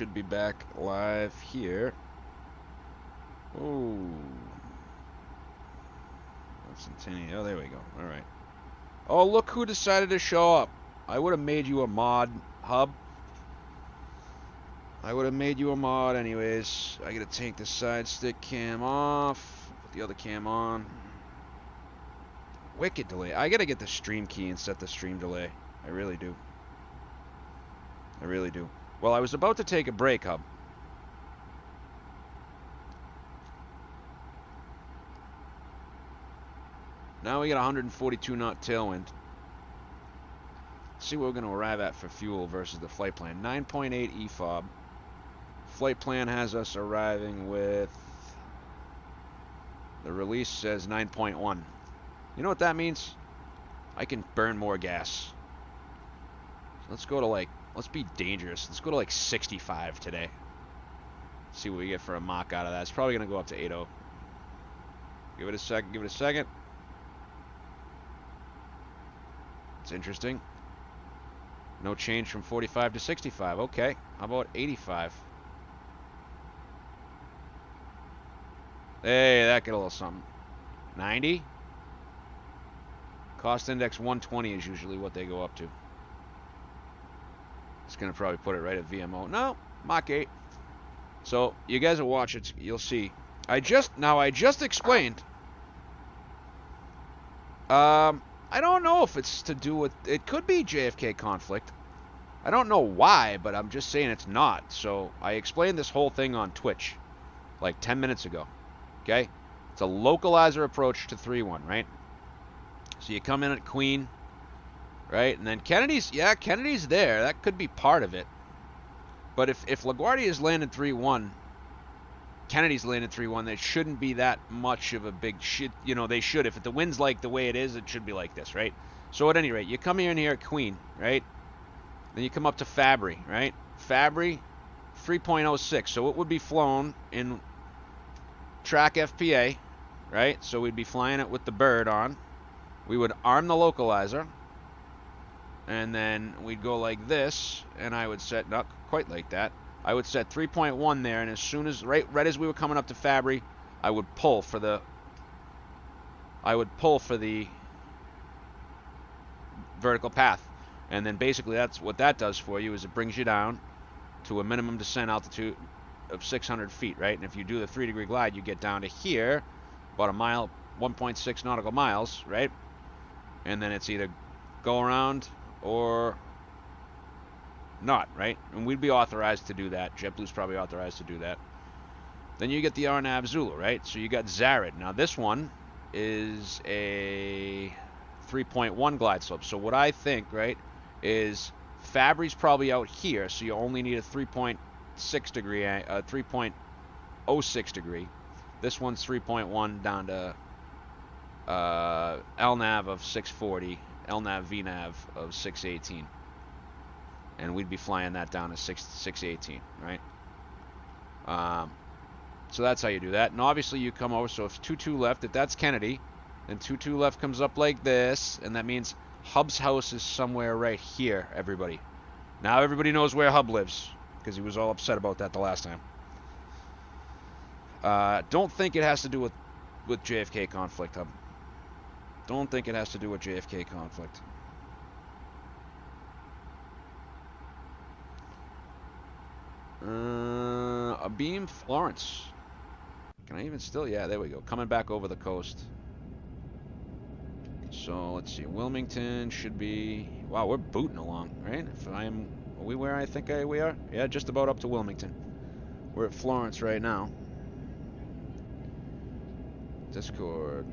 should be back live here. Oh, instantaneous. Oh, there we go. All right. Oh, look who decided to show up. I would have made you a mod, Hub. I would have made you a mod anyways. I gotta take the side stick cam off, put the other cam on. Wicked delay. I gotta get the stream key and set the stream delay. I really do. I really do. Well, I was about to take a break, Hub. Now we got 142 knot tailwind. Let's see what we're going to arrive at for fuel versus the flight plan. 9.8 EFOB. Flight plan has us arriving with, the release says 9.1. You know what that means? I can burn more gas. So let's go to like, let's be dangerous. Let's go to like 65 today. See what we get for a Mach out of that. It's probably going to go up to 8.0. Give it a second, give it a second. It's interesting. No change from 45 to 65. Okay, how about 85? Hey, that get a little something. 90? Cost index 120 is usually what they go up to. It's going to probably put it right at VMO. No, Mach 8. So, you guys will watch it, you'll see. I just explained. I don't know if it's to do with, it could be JFK conflict. I don't know why, but I'm just saying it's not. So I explained this whole thing on Twitch like 10 minutes ago. Okay? It's a localizer approach to 3-1, right? So you come in at Queen, right? And then Kennedy's there. That could be part of it. But if LaGuardia's landed 3-1, Kennedy's landed 3-1, there shouldn't be that much of a big shit. You know, they should. If the wind's like the way it is, it should be like this, right? So at any rate, you come in here at Queen, right? Then you come up to Fabry, right? Fabry, 3.06. So it would be flown in track FPA, right? So we'd be flying it with the bird on. We would arm the localizer. And then we'd go like this. And I would set, not quite like that. I would set 3.1 there, and as soon as, right as we were coming up to Fabry, I would pull for the vertical path. And then basically that's what that does for you, is it brings you down to a minimum descent altitude of 600 feet, right? And if you do the 3-degree glide, you get down to here, about a mile, 1.6 nautical miles, right? And then it's either go around or not, right? And we'd be authorized to do that. JetBlue's probably authorized to do that. Then you get the RNAV Zulu, right? So you got Zared. Now this one is a 3.1 glide slope. So what I think, right, is Fabry's probably out here, so you only need a 3.6 degree, 3.06 degree. This one's 3.1 down to LNAV of 640, LNAV VNAV of 618. And we'd be flying that down to 618, right? So that's how you do that. And obviously you come over, so if 22 left, if that's Kennedy, then 22 left comes up like this, and that means Hub's house is somewhere right here, everybody. Now everybody knows where Hub lives, because he was all upset about that the last time. Don't think it has to do with JFK conflict, Hub. Don't think it has to do with JFK conflict. Abeam Florence. Can I even still? Yeah, there we go. Coming back over the coast. So let's see. Wilmington should be. Wow, we're booting along, right? Are we where I think we are? Yeah, just about up to Wilmington. We're at Florence right now. Discord.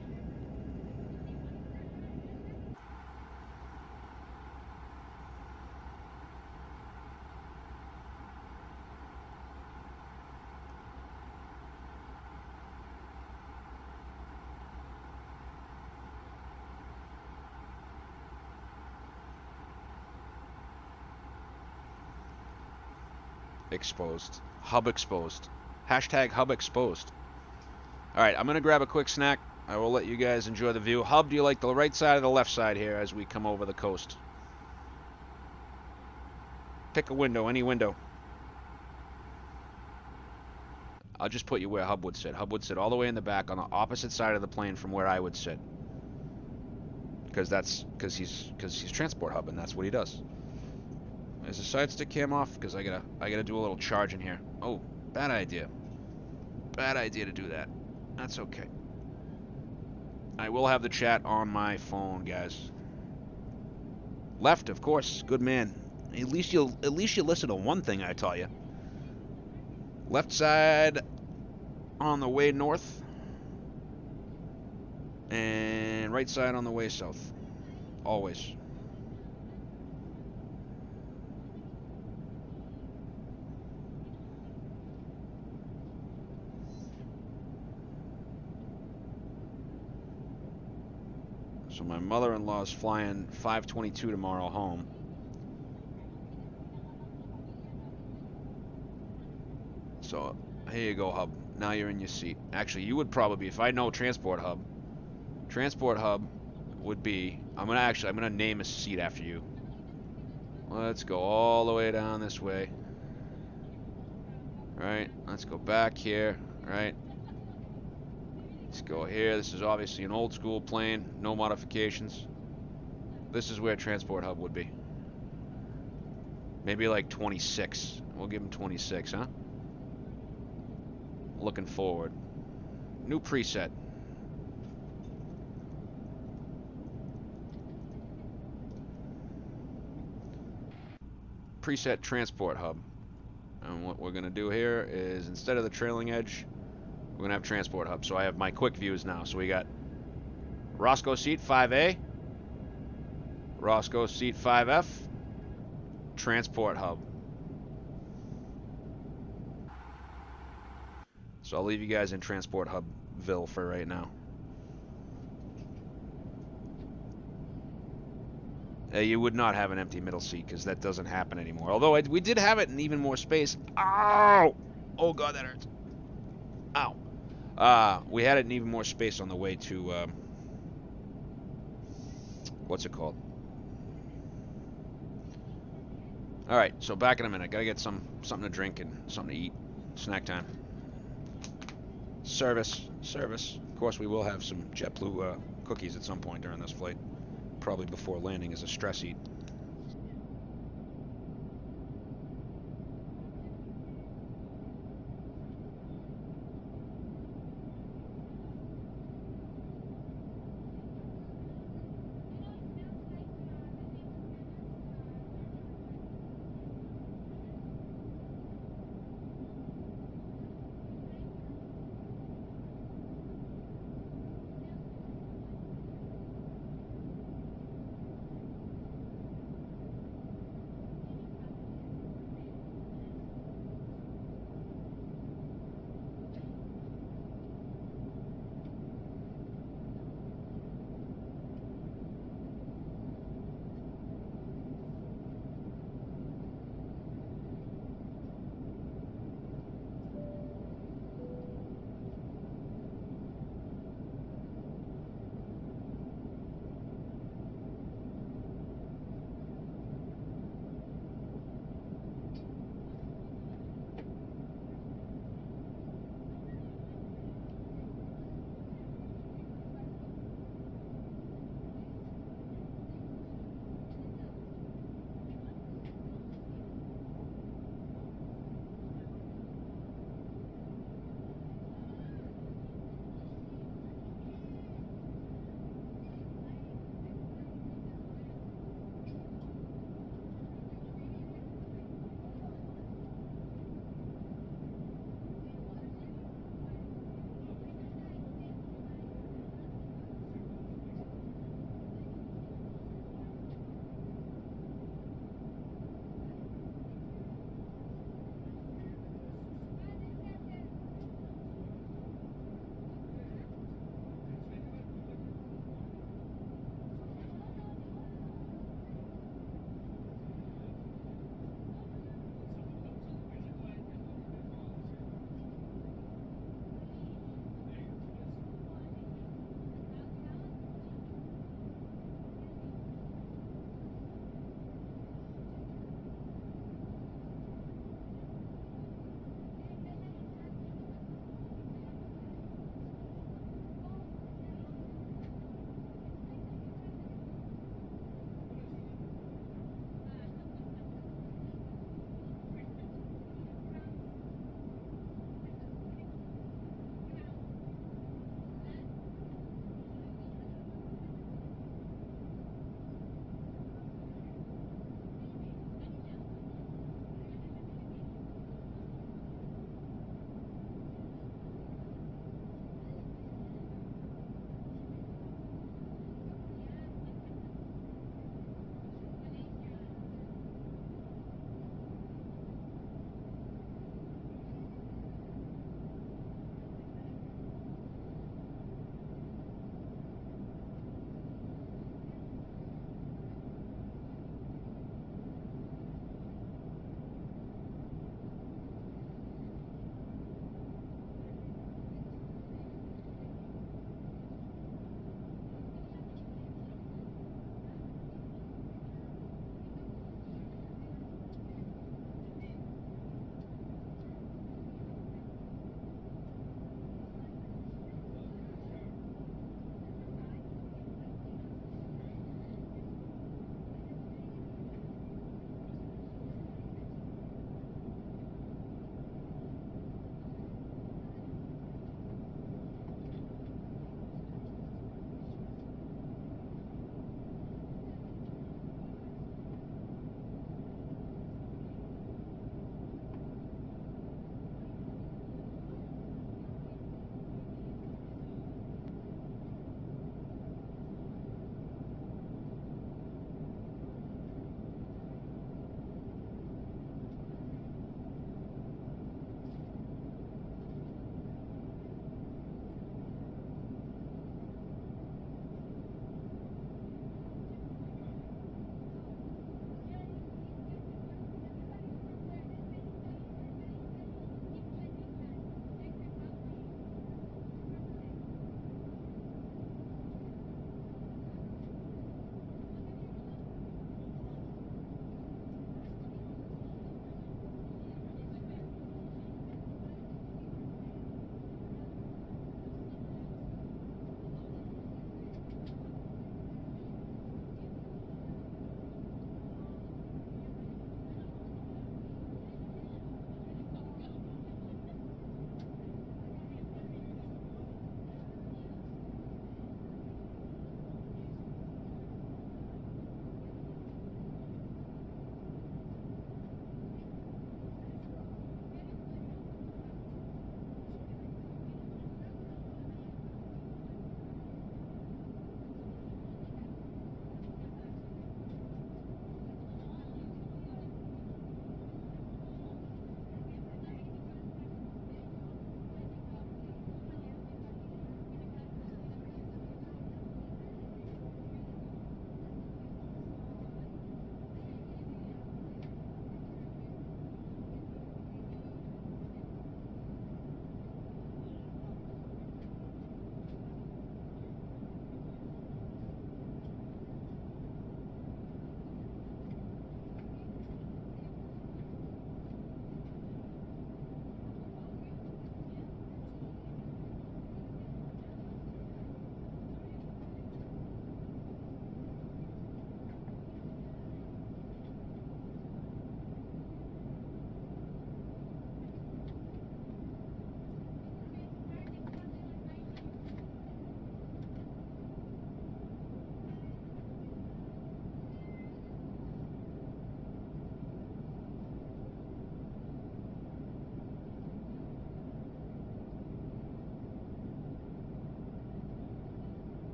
Exposed. Hub exposed. Hashtag Hub exposed. Alright, I'm going to grab a quick snack. I will let you guys enjoy the view. Hub, do you like the right side or the left side here as we come over the coast? Pick a window, any window. I'll just put you where Hub would sit. Hub would sit all the way in the back on the opposite side of the plane from where I would sit. Because he's transport hub and that's what he does. Is the side stick cam off? Because I gotta do a little charge in here. Oh, bad idea. Bad idea to do that. That's okay. I will have the chat on my phone, guys. Left, of course. Good man. At least you listen to one thing I tell you. Left side on the way north, and right side on the way south. Always. So my mother-in-law is flying 5:22 tomorrow home. So here you go, Hub. Now you're in your seat. Actually, you would probably, if I know Transport Hub would be, I'm gonna name a seat after you. Let's go all the way down this way. Right, let's go back here, right? Let's go here. This is obviously an old school plane, no modifications. This is where Transport Hub would be. Maybe like 26. We'll give him 26, huh? Looking forward. New preset. Preset Transport Hub. And what we're going to do here is, instead of the trailing edge, we're going to have Transport Hub. So I have my quick views now. So we got Roscoe seat 5A, Roscoe seat 5F, Transport Hub. So I'll leave you guys in Transport Hubville for right now. You would not have an empty middle seat because that doesn't happen anymore. Although we did have it in even more space. Ow! Oh god, that hurts. Ow. We had it in even more space on the way to what's it called? All right, so back in a minute. Gotta get something to drink and something to eat. Snack time. Service. Of course, we will have some JetBlue cookies at some point during this flight. Probably before landing as a stress eat.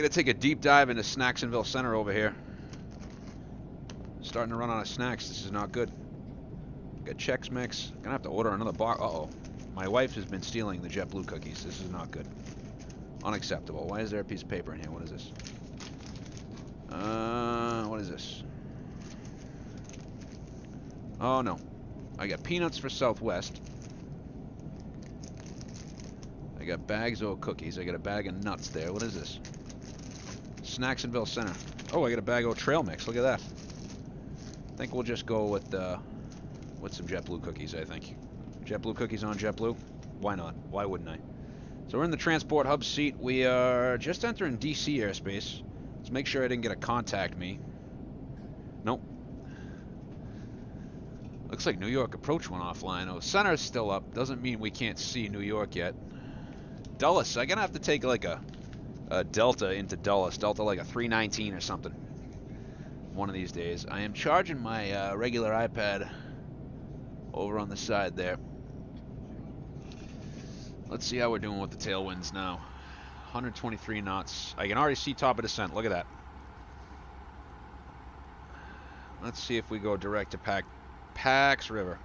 gonna take a deep dive into Snacksonville Center over here. Starting to run out of snacks. This is not good. Got Chex Mix. Gonna have to order another box. Uh-oh. My wife has been stealing the JetBlue cookies. This is not good. Unacceptable. Why is there a piece of paper in here? What is this? What is this? Oh, no. I got peanuts for Southwest. I got bags of cookies. I got a bag of nuts there. What is this? Snacksonville Center. Oh, I got a bag of trail mix. Look at that. I think we'll just go with some JetBlue cookies, I think. JetBlue cookies on JetBlue? Why not? Why wouldn't I? So we're in the transport hub seat. We are just entering DC airspace. Let's make sure I didn't get a contact me. Nope. Looks like New York approach went offline. Oh, center's still up. Doesn't mean we can't see New York yet. Dulles. I'm gonna have to take like a Delta into Dulles. Delta like a 319 or something. One of these days. I am charging my regular iPad over on the side there. Let's see how we're doing with the tailwinds now. 123 knots. I can already see top of descent. Look at that. Let's see if we go direct to Pax River.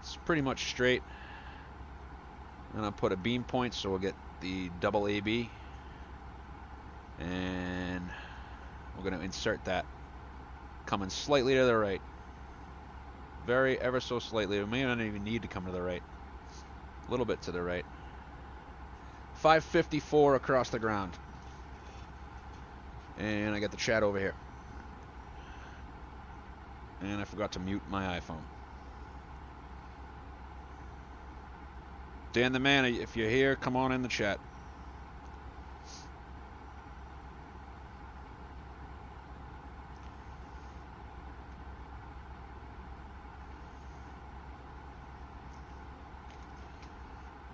It's pretty much straight. I'm gonna put a beam point so we'll get the double AB. And we're gonna insert that. Coming slightly to the right. Very, ever so slightly. We may not even need to come to the right. A little bit to the right. 554 across the ground. And I got the chat over here. And I forgot to mute my iPhone. Dan the Man, if you're here, come on in the chat.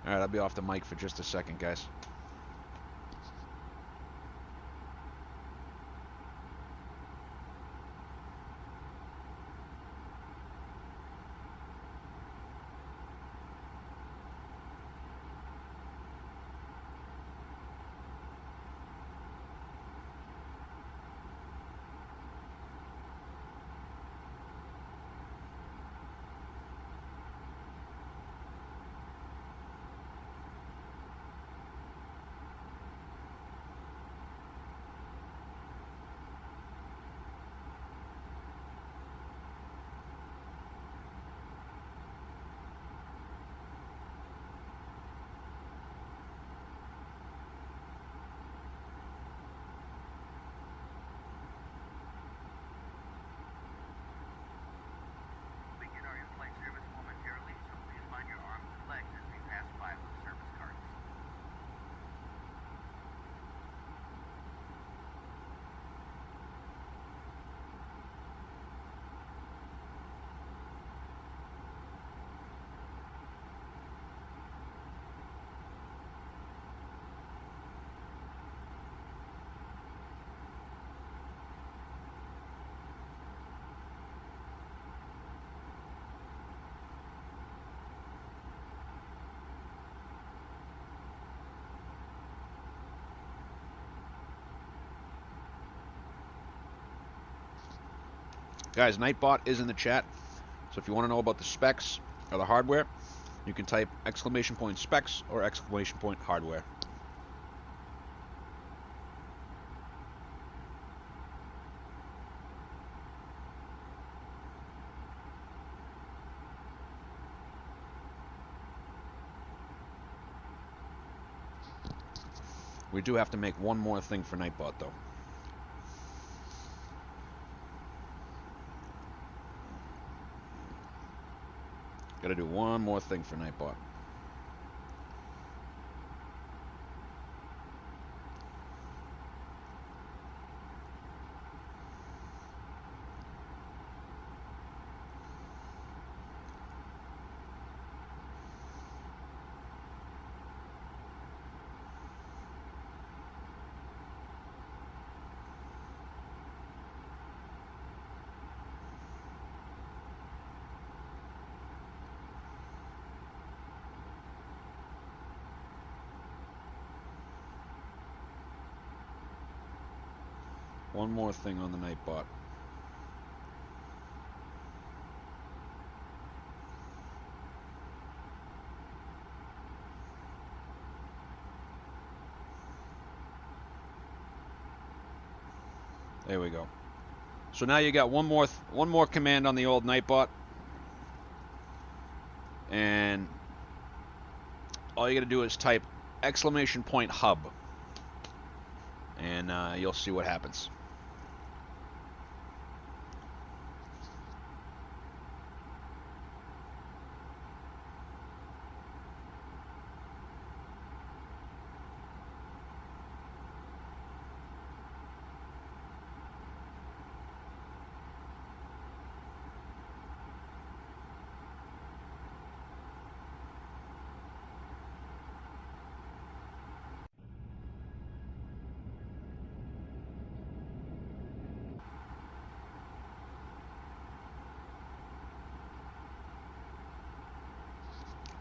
Alright, I'll be off the mic for just a second, guys. Guys, Nightbot is in the chat, so if you want to know about the specs or the hardware, you can type !specs or !hardware. We do have to make one more thing for Nightbot, though. Gotta do one more thing for Nightbot. One more thing on the Nightbot. There we go. So now you got one more command on the old Nightbot, and all you got to do is type !hub, and you'll see what happens.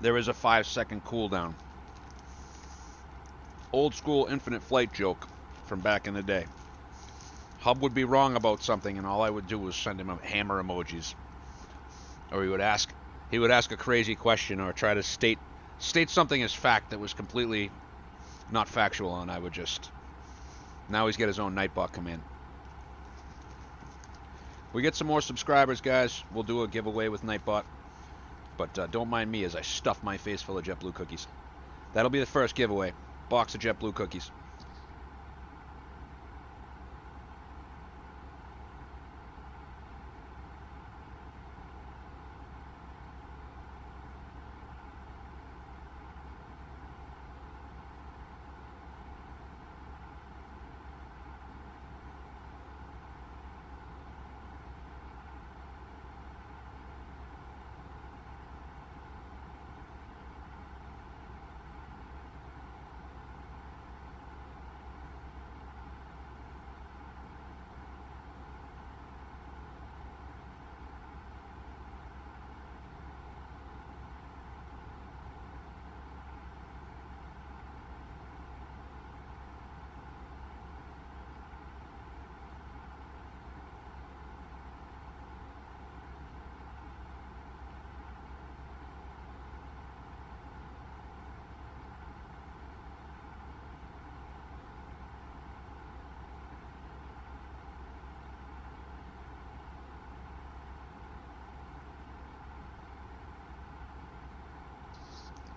There is a 5-second cooldown. Old school infinite flight joke from back in the day. Hub would be wrong about something, and all I would do was send him hammer emojis, or he would ask a crazy question, or try to state something as fact that was completely not factual, and I would just. Now he's got his own Nightbot command. We get some more subscribers, guys. We'll do a giveaway with Nightbot. But don't mind me as I stuff my face full of JetBlue cookies. That'll be the first giveaway. Box of JetBlue cookies.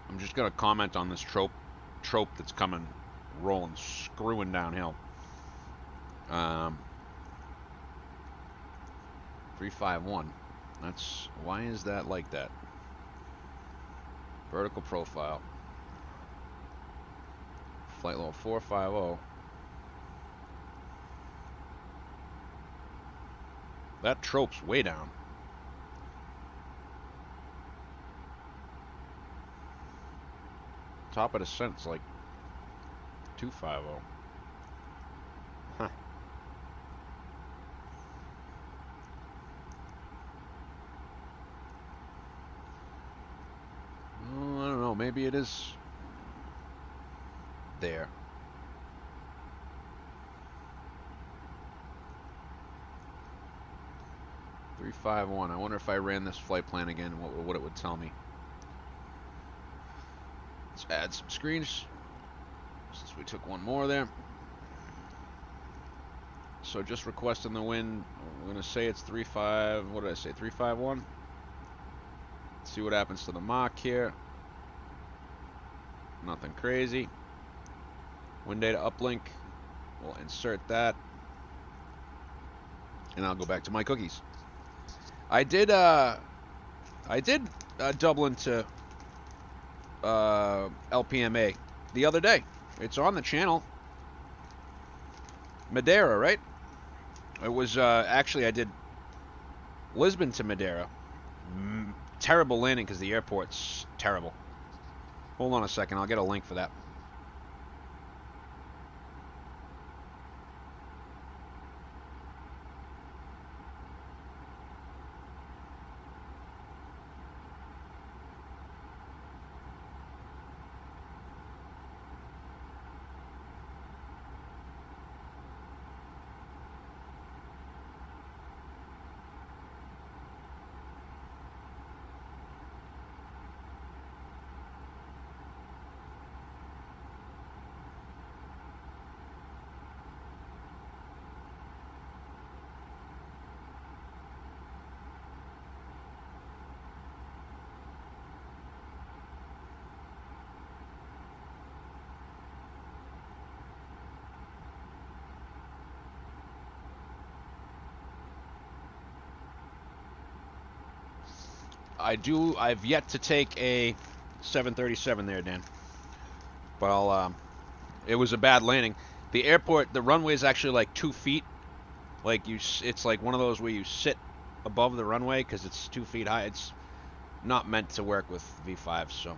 I'm just gonna comment on this trope that's coming, rolling, screwing downhill. 351. That's, why is that like that? Vertical profile. Flight level 450. That trope's way down. Top of descent's like 250. Huh. Oh, I don't know. Maybe it is there. .351. I wonder if I ran this flight plan again, what it would tell me. Let's add some screens, since we took one more there. So just requesting the wind. We're gonna say it's 35. What did I say? 351. Let's see what happens to the Mach here. Nothing crazy. Wind data uplink. We'll insert that, and I'll go back to my cookies. I did Dublin to LPMA the other day. It's on the channel. Madeira, right? It was actually, I did Lisbon to Madeira. Terrible landing because the airport's terrible. Hold on a second, I'll get a link for that. I've yet to take a 737 there, Dan. But it was a bad landing. The airport, the runway is actually like 2 feet. Like it's like one of those where you sit above the runway because it's 2 feet high. It's not meant to work with V5s, so.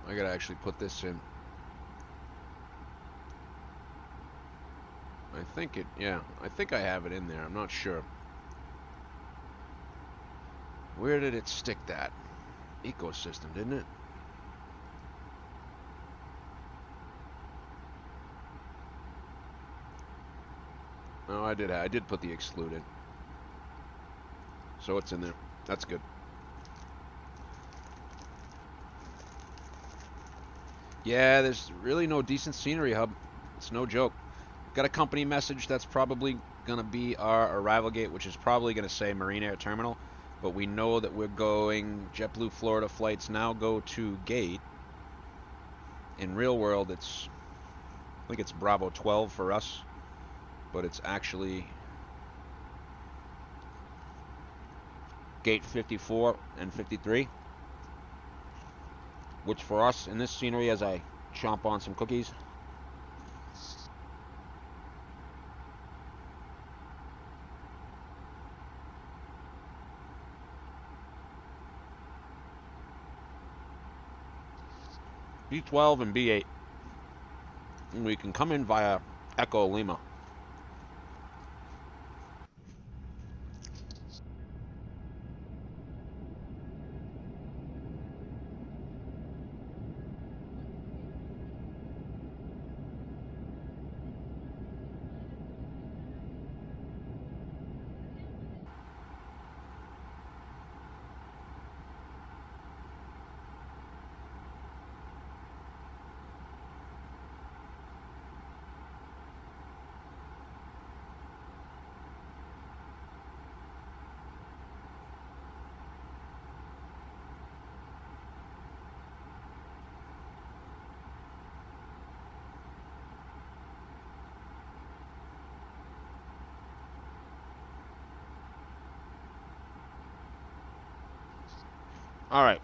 I gotta actually put this in. I think I have it in there. I'm not sure. Where did it stick that? Ecosystem, didn't it? No, I did put the exclude in. So it's in there. That's good. Yeah, there's really no decent scenery hub. It's no joke. Got a company message that's probably gonna be our arrival gate, which is probably gonna say Marine Air Terminal, but we know that we're going JetBlue Florida flights now go to gate. In real world, I think it's Bravo 12 for us, but it's actually gate 54 and 53, which for us in this scenery, as I chomp on some cookies, B12 and B8. And we can come in via Echo Lima. All right.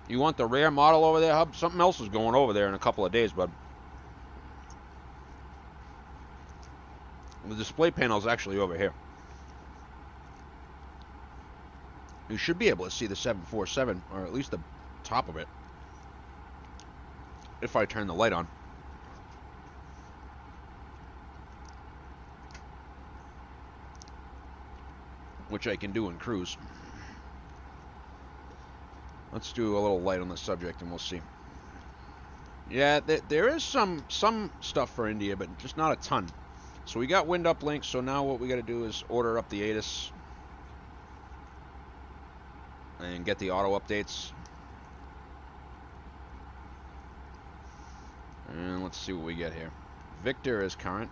You want the rare model over there, Hub? Something else is going over there in a couple of days, bud. The display panel is actually over here. You should be able to see the 747, or at least the top of it, if I turn the light on. Which I can do in cruise. Let's do a little light on the subject and we'll see. Yeah, there is some stuff for India, but just not a ton. So we got wind uplink, so now what we got to do is order up the ATIS and get the auto updates. And let's see what we get here. Victor is current.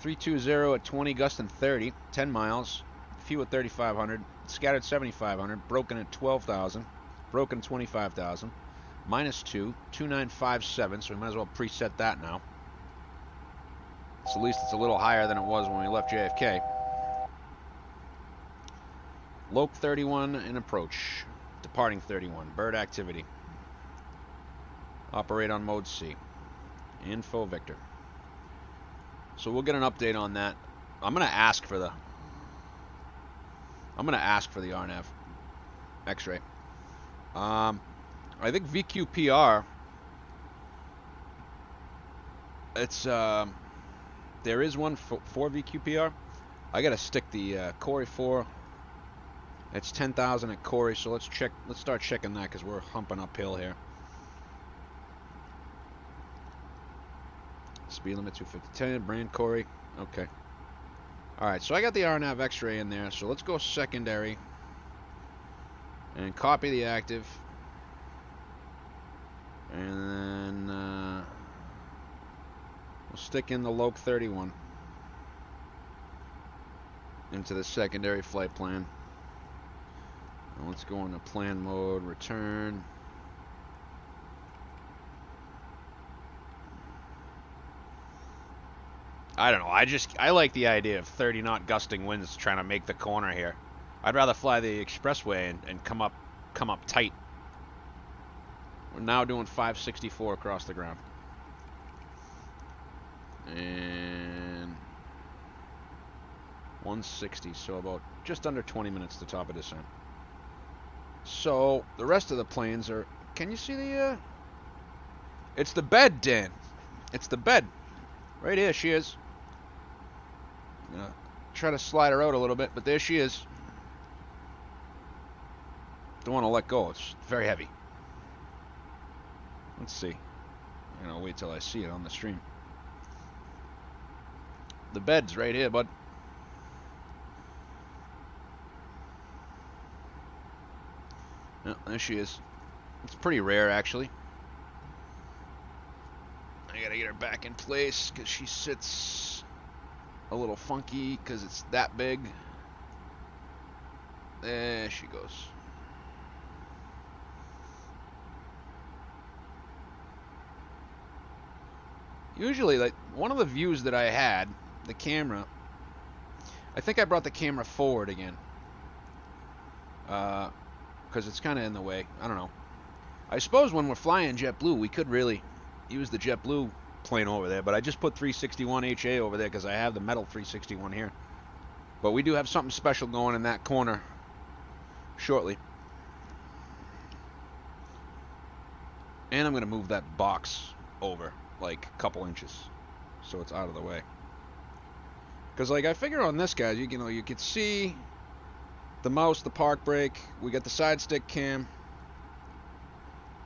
320 at 20, gusting 30, 10 miles. Few at 3,500, scattered 7,500, broken at 12,000, broken 25,000, -2, 2,957, so we might as well preset that now. So at least it's a little higher than it was when we left JFK. Loc 31 in approach. Departing 31. Bird activity. Operate on mode C. Info Victor. So we'll get an update on that. I'm gonna ask for the RNAV X-ray. I think VQPR. It's there is one for VQPR. I gotta stick the Corey 4. It's 10,000 at Corey, so let's check. Let's start checking that because we're humping uphill here. Speed limit 250. Brand Corey. Okay. All right, so I got the RNAV X-ray in there. So let's go secondary and copy the active, and then we'll stick in the Loc 31 into the secondary flight plan. And let's go into plan mode, return. I don't know. I like the idea of 30 knot gusting winds trying to make the corner here. I'd rather fly the expressway and come up tight. We're now doing 564 across the ground. And 160, so about just under 20 minutes to top of descent. So the rest of the planes are, can you see the it's the bed, Dan. It's the bed. Right here she is. I'm gonna try to slide her out a little bit, but there she is. Don't want to let go. It's very heavy. Let's see. I'm gonna wait till I see it on the stream. The bed's right here, bud. Yeah, there she is. It's pretty rare, actually. I gotta get her back in place because she sits a little funky because it's that big. There she goes. Usually, like, one of the views that I had, the camera, I think I brought the camera forward again. Because it's kind of in the way. I don't know. I suppose when we're flying JetBlue, we could really use the JetBlue plane over there, but I just put 361 HA over there because I have the metal 361 here. But we do have something special going in that corner shortly. And I'm going to move that box over like a couple inches so it's out of the way. Because, like, I figure on this, guys, you know, you could see the mouse, the park brake. We got the side stick cam.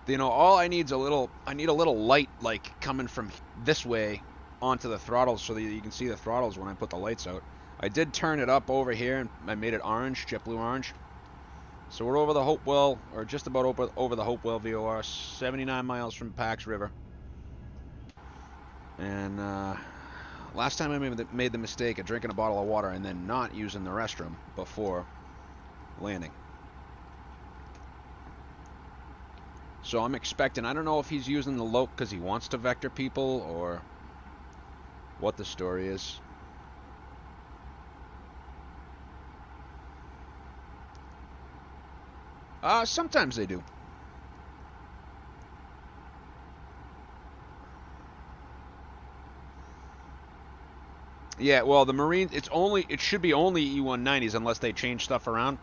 You know, all I need is I need a little light, like, coming from this way onto the throttles so that you can see the throttles when I put the lights out. I did turn it up over here, and I made it orange, JetBlue orange. So we're over the Hopewell, or just about over the Hopewell VOR, 79 miles from Pax River. And last time I made the mistake of drinking a bottle of water and then not using the restroom before landing. So I'm expecting, I don't know if he's using the Loc because he wants to vector people or what the story is. Sometimes they do. Yeah, well, the Marines, it should be only E190s unless they change stuff around.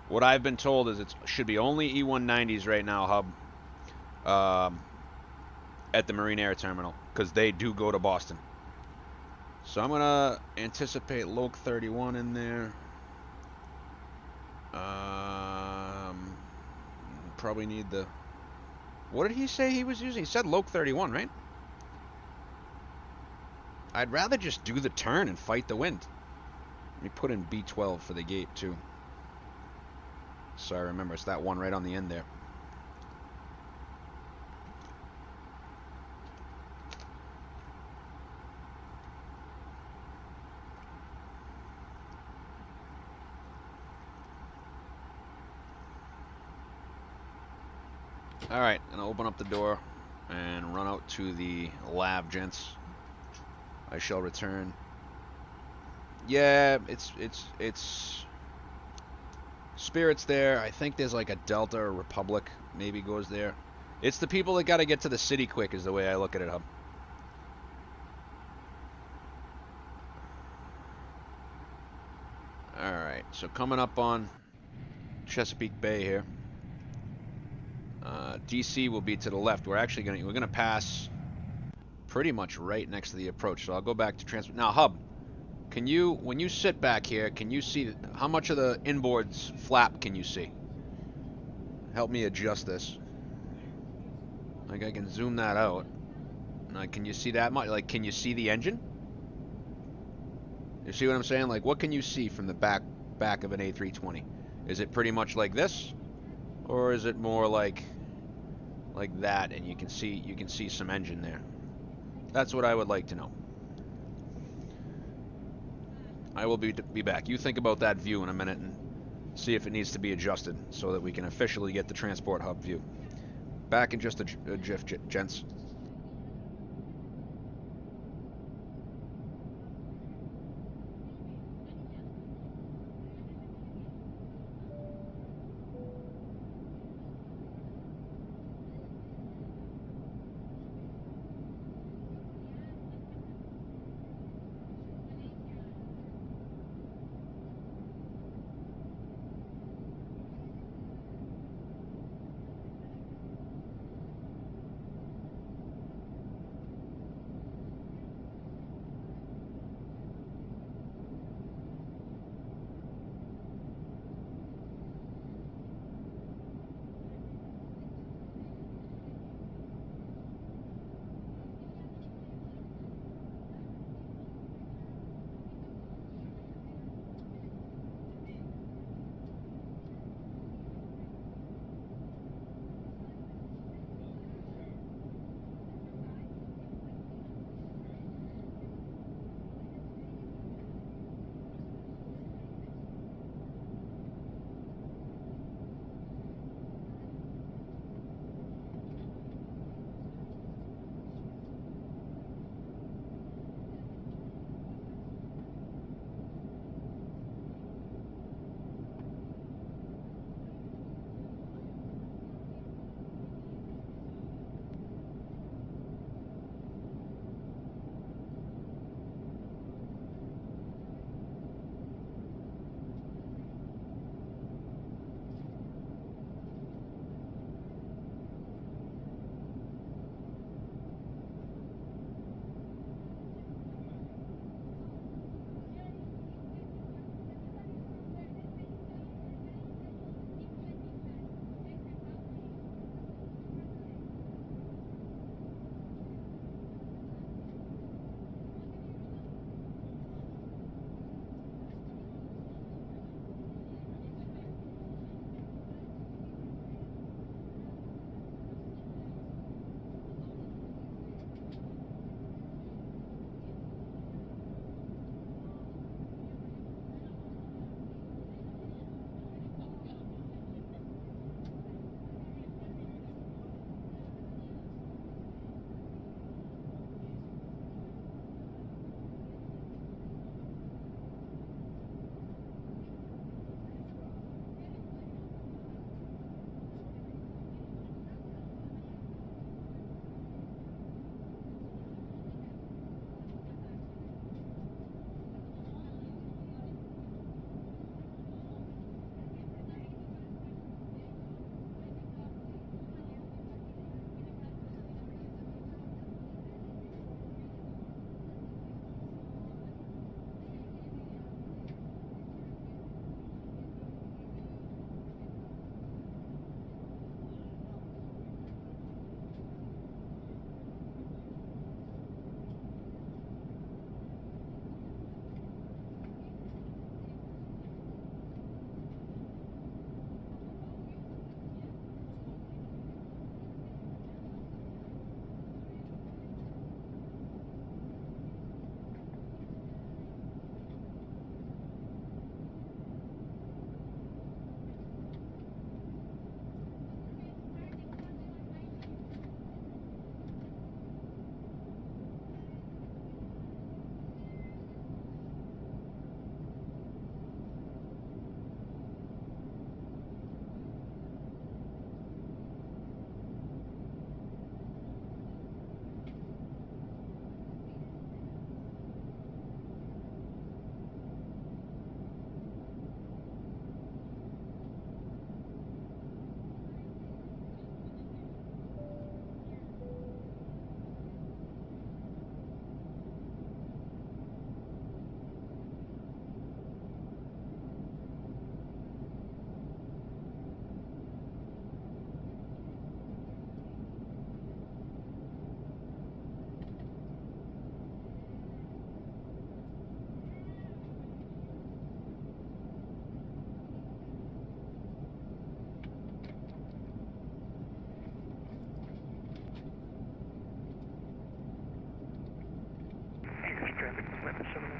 What I've been told is it should be only E190s right now, hub, at the Marine Air Terminal, because they do go to Boston. So I'm gonna anticipate Loc 31 in there. Probably need the. What did he say he was using? He said Loc 31, right? I'd rather just do the turn and fight the wind. Let me put in B12 for the gate too. So I remember it's that one right on the end there. Alright, and I'll open up the door and run out to the lav, gents. I shall return. Yeah, it's Spirit's there. I think there's like a Delta or Republic maybe goes there. It's the people that got to get to the city quick is the way I look at it, Hub. Alright, so coming up on Chesapeake Bay here. DC will be to the left. We're gonna pass pretty much right next to the approach. So I'll go back to transport. Now, Hub, when you sit back here, can you see how much of the inboard's flap can you see? Help me adjust this. Like I can zoom that out. Like, can you see that much? Like, can you see the engine? You see what I'm saying? Like, what can you see from the back of an A320? Is it pretty much like this, or is it more like that, and you can see some engine there? That's what I would like to know. I will be back. You think about that view in a minute and see if it needs to be adjusted so that we can officially get the transport hub view. Back in just a jiff, gents.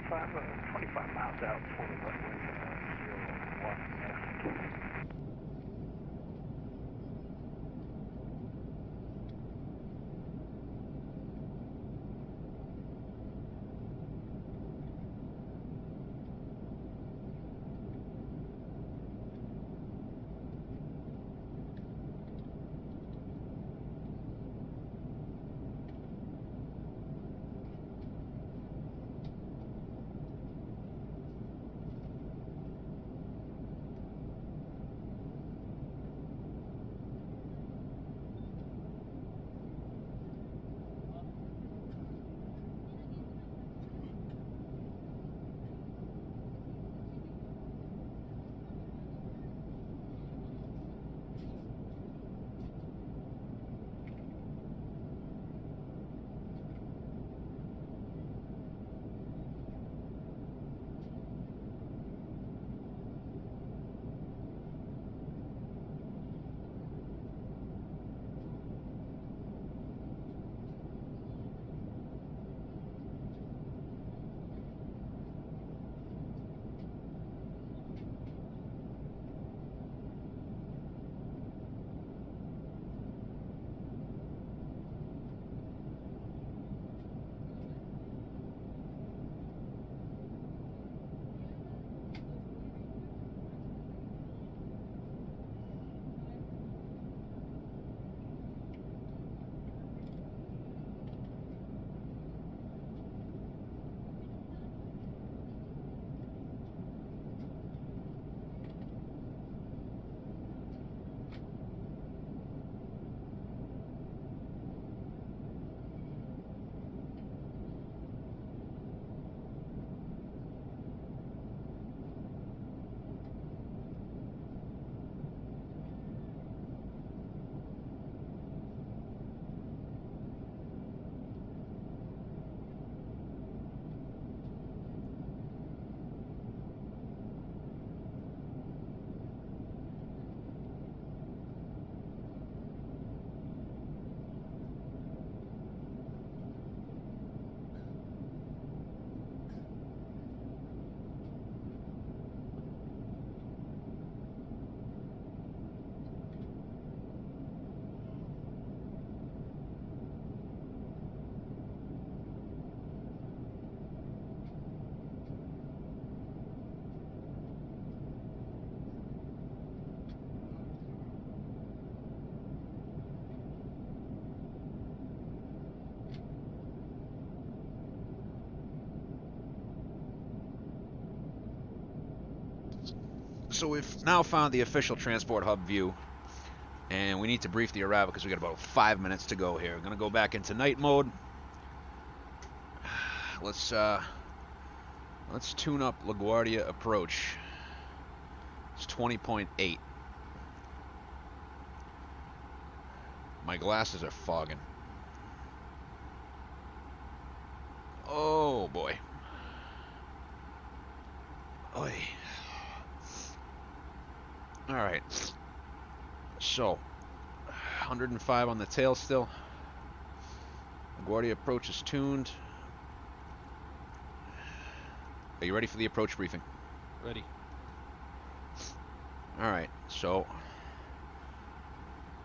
25 miles out, fully runway 01 left. So we've now found the official transport hub view, and we need to brief the arrival because we got about 5 minutes to go here. We're gonna go back into night mode. Let's tune up LaGuardia approach. It's 20.8. My glasses are fogging. Oh boy. Oy. Alright. So 105 on the tail still. LaGuardia approach is tuned. Are you ready for the approach briefing? Ready. Alright, so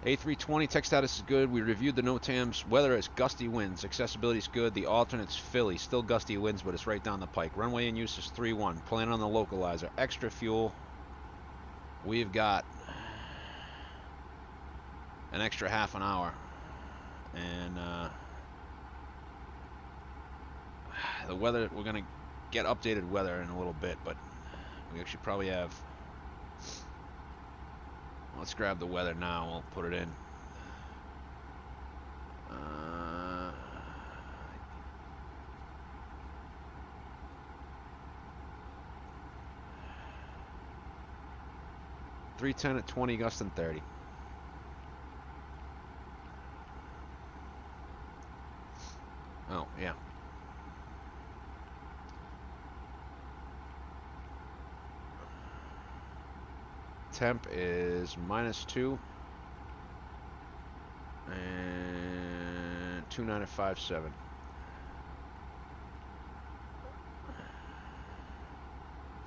A320 tech status is good. We reviewed the NOTAMs. Weather is gusty winds. Accessibility is good. The alternate's Philly. Still gusty winds, but it's right down the pike. Runway in use is 31. Plan on the localizer. Extra fuel. We've got an extra half an hour. And the weather, we're going to get updated weather in a little bit, but we actually probably have... Let's grab the weather now. We'll put it in. 310 at 20, gust and 30. Oh, yeah. Temp is -2 and 29 at 57.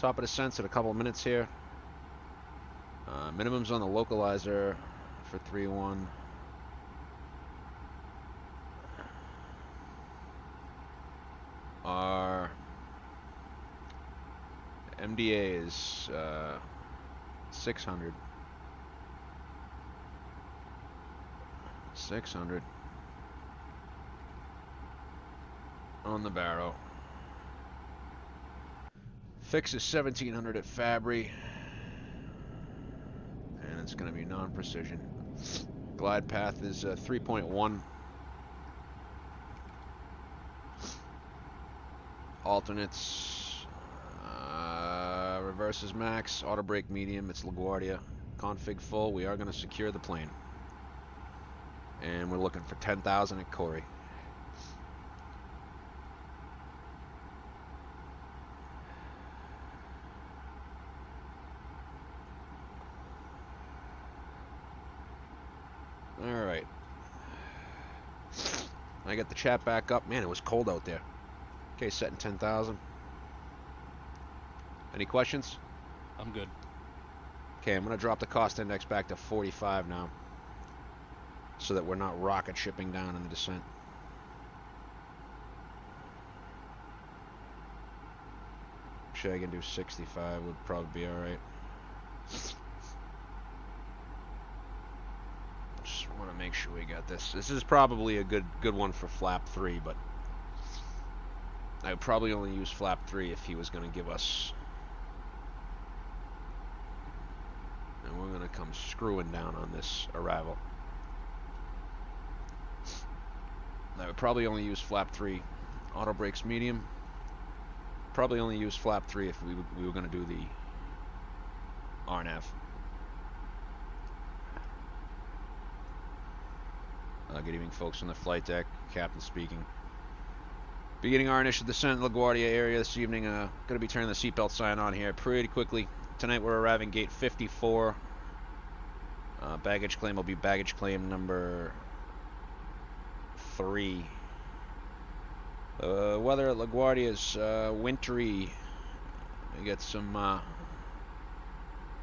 Top of descents in a couple of minutes here. Minimums on the localizer for 3-1. Our MDA is 600. 600 on the Barrow. Fix is 1700 at Fabry, and it's going to be non-precision. Glide path is 3.1. Alternates, reverses max, auto brake medium, it's LaGuardia. Config full, we are going to secure the plane. And we're looking for 10,000 at Corey. Alright. I got the chat back up. Man, it was cold out there. Okay, setting 10,000. Any questions? I'm good. Okay, I'm going to drop the cost index back to 45 now, so that we're not rocket shipping down in the descent. Sure, I can do 65 would probably be alright. Just want to make sure we got this. This is probably a good one for flap 3, but I would probably only use flap 3 if he was going to give us. And we're going to come screwing down on this arrival. I would probably only use flap 3. Auto brakes medium. Probably only use flap 3 if we were going to do the RNAV. Good evening, folks on the flight deck. Captain speaking. Beginning our initial descent in LaGuardia area this evening. Going to be turning the seatbelt sign on here pretty quickly. Tonight we're arriving gate 54. Baggage claim will be baggage claim number 3. Weather at LaGuardia is wintry. We get some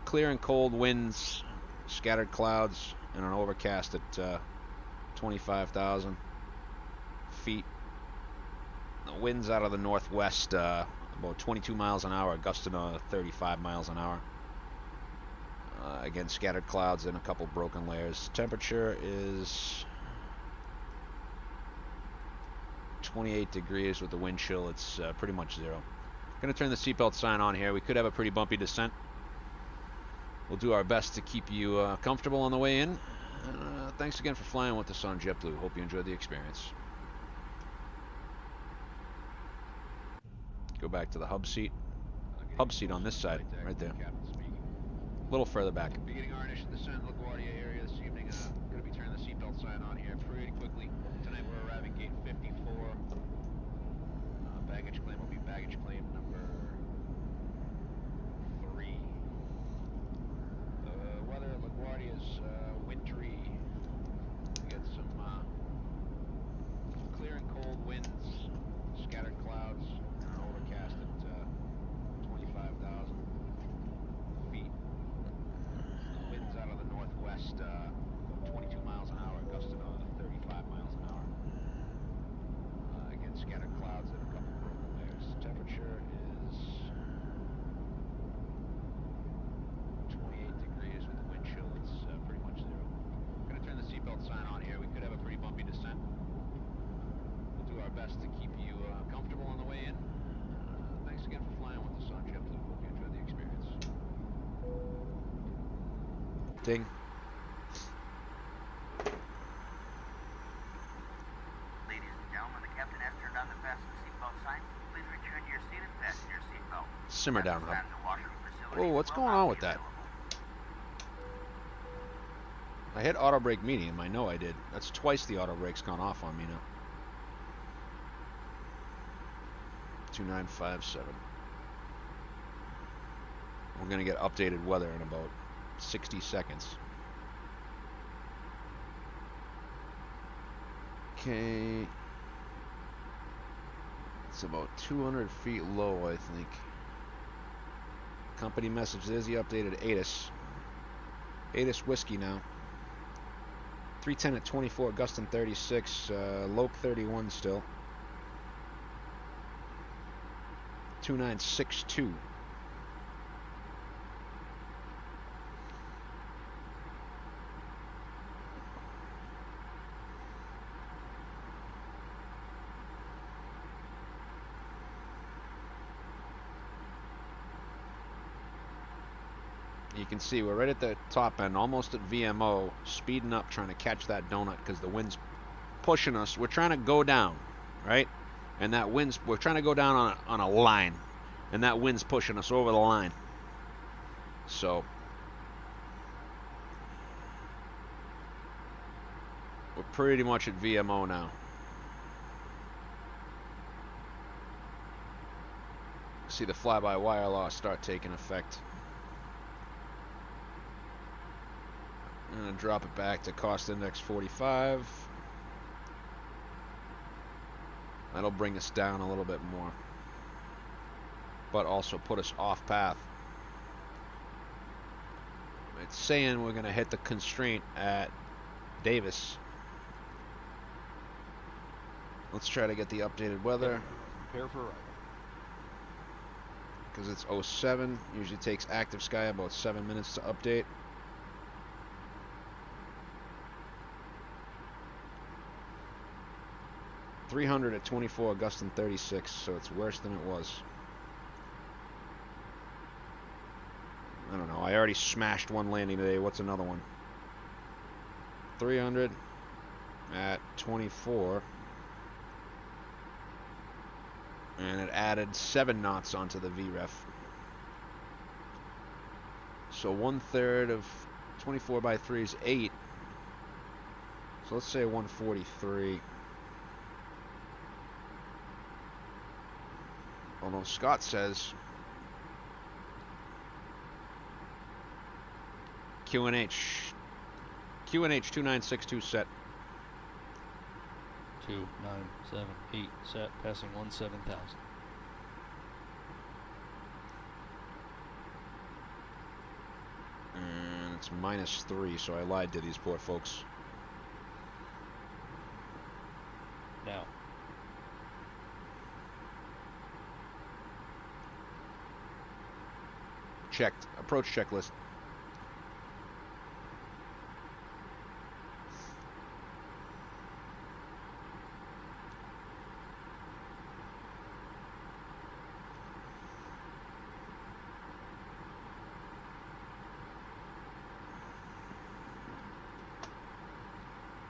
clear and cold winds, scattered clouds, and an overcast at 25,000 feet. The winds out of the northwest, about 22 miles an hour, gusting 35 miles an hour. Again, scattered clouds and a couple broken layers. Temperature is 28 degrees with the wind chill. It's pretty much 0. Gonna turn the seatbelt sign on here. We could have a pretty bumpy descent. We'll do our best to keep you comfortable on the way in. Thanks again for flying with us on JetBlue. Hope you enjoyed the experience. Go back to the hub seat. Hub seat on this side, right there. A little further back. Beginning our initial descent in LaGuardia area this evening. Going to be turning the seatbelt sign on here pretty quickly. Tonight we're arriving gate 54. Baggage claim will be baggage claim number 3. Weather at LaGuardia is wintry. We get some clear and cold winds, scattered clouds, and an overcast at 25,000 feet. Winds out of the northwest, 22 miles an hour, gusting 35 miles an hour. Again, scattered clouds and a couple broken layers. Temperature is 28 degrees with the wind chill. It's pretty much 0. Gonna turn the seatbelt sign on here. We could have a pretty bumpy descent. We'll do our best to keep you comfortable on the way in. Thanks again for flying with us on JetBlue. Hope you enjoyed the experience. Ding. Ladies and gentlemen, the captain has turned on the fasten seatbelt sign. Please return to your seat and fasten your seatbelt. Simmer down, hub. The washroom facility Oh, what's will going not on be with that? available. I hit auto brake medium. I know I did. That's twice the auto brake's gone off on me now. 2957. We're gonna get updated weather in about 60 seconds. Okay. It's about 200 feet low, I think. Company message. There's the updated ATIS. ATIS whiskey now. 310 at 24, Gustin 36, Loke 31 still. 2962. You can see we're right at the top end, almost at VMO, speeding up, trying to catch that donut because the wind's pushing us. We're trying to go down, right? And that wind's, we're trying to go down on a line, and that wind's pushing us over the line. So we're pretty much at VMO now. See the fly-by-wire law start taking effect. I'm going to drop it back to cost index 45. That'll bring us down a little bit more, but also put us off path. It's saying we're going to hit the constraint at Davis. Let's try to get the updated weather. Prepare for arrival. Because it's 07, usually takes active sky about 7 minutes to update. .300 at 24, Gustin 36, so it's worse than it was. I don't know, I already smashed one landing today. What's another one? 300 at 24. And it added 7 knots onto the VREF. So 1/3 of 24 by 3 is 8. So let's say 143. Although Scott says QNH 2962 set. 2978 set, passing 17,000. And it's -3, so I lied to these poor folks. Now. Checked. Approach checklist.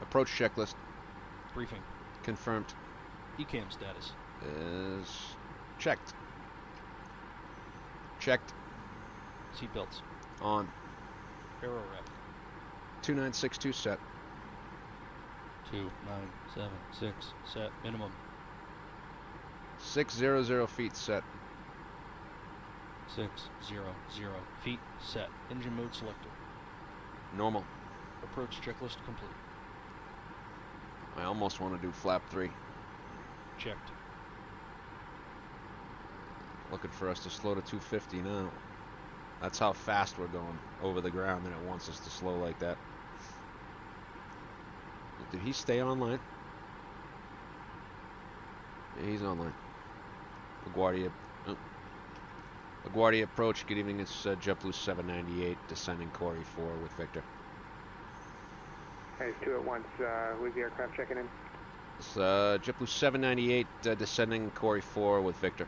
Approach checklist. Briefing. Confirmed. ECAM status. Is checked. Checked. Seatbelts. On. Aero rep. 2962 set. 2976 set. Minimum. 600 feet set. 600 feet set. Engine mode selected. Normal. Approach checklist complete. I almost want to do flap 3. Checked. Looking for us to slow to 250 now. That's how fast we're going over the ground, and it wants us to slow like that. Did he stay online? Yeah, he's online. LaGuardia. Oh. LaGuardia approach. Good evening. It's JetBlue 798 descending Corey 4 with Victor. Hey, 2 at once. Who's the aircraft checking in? It's JetBlue 798 descending Corey 4 with Victor.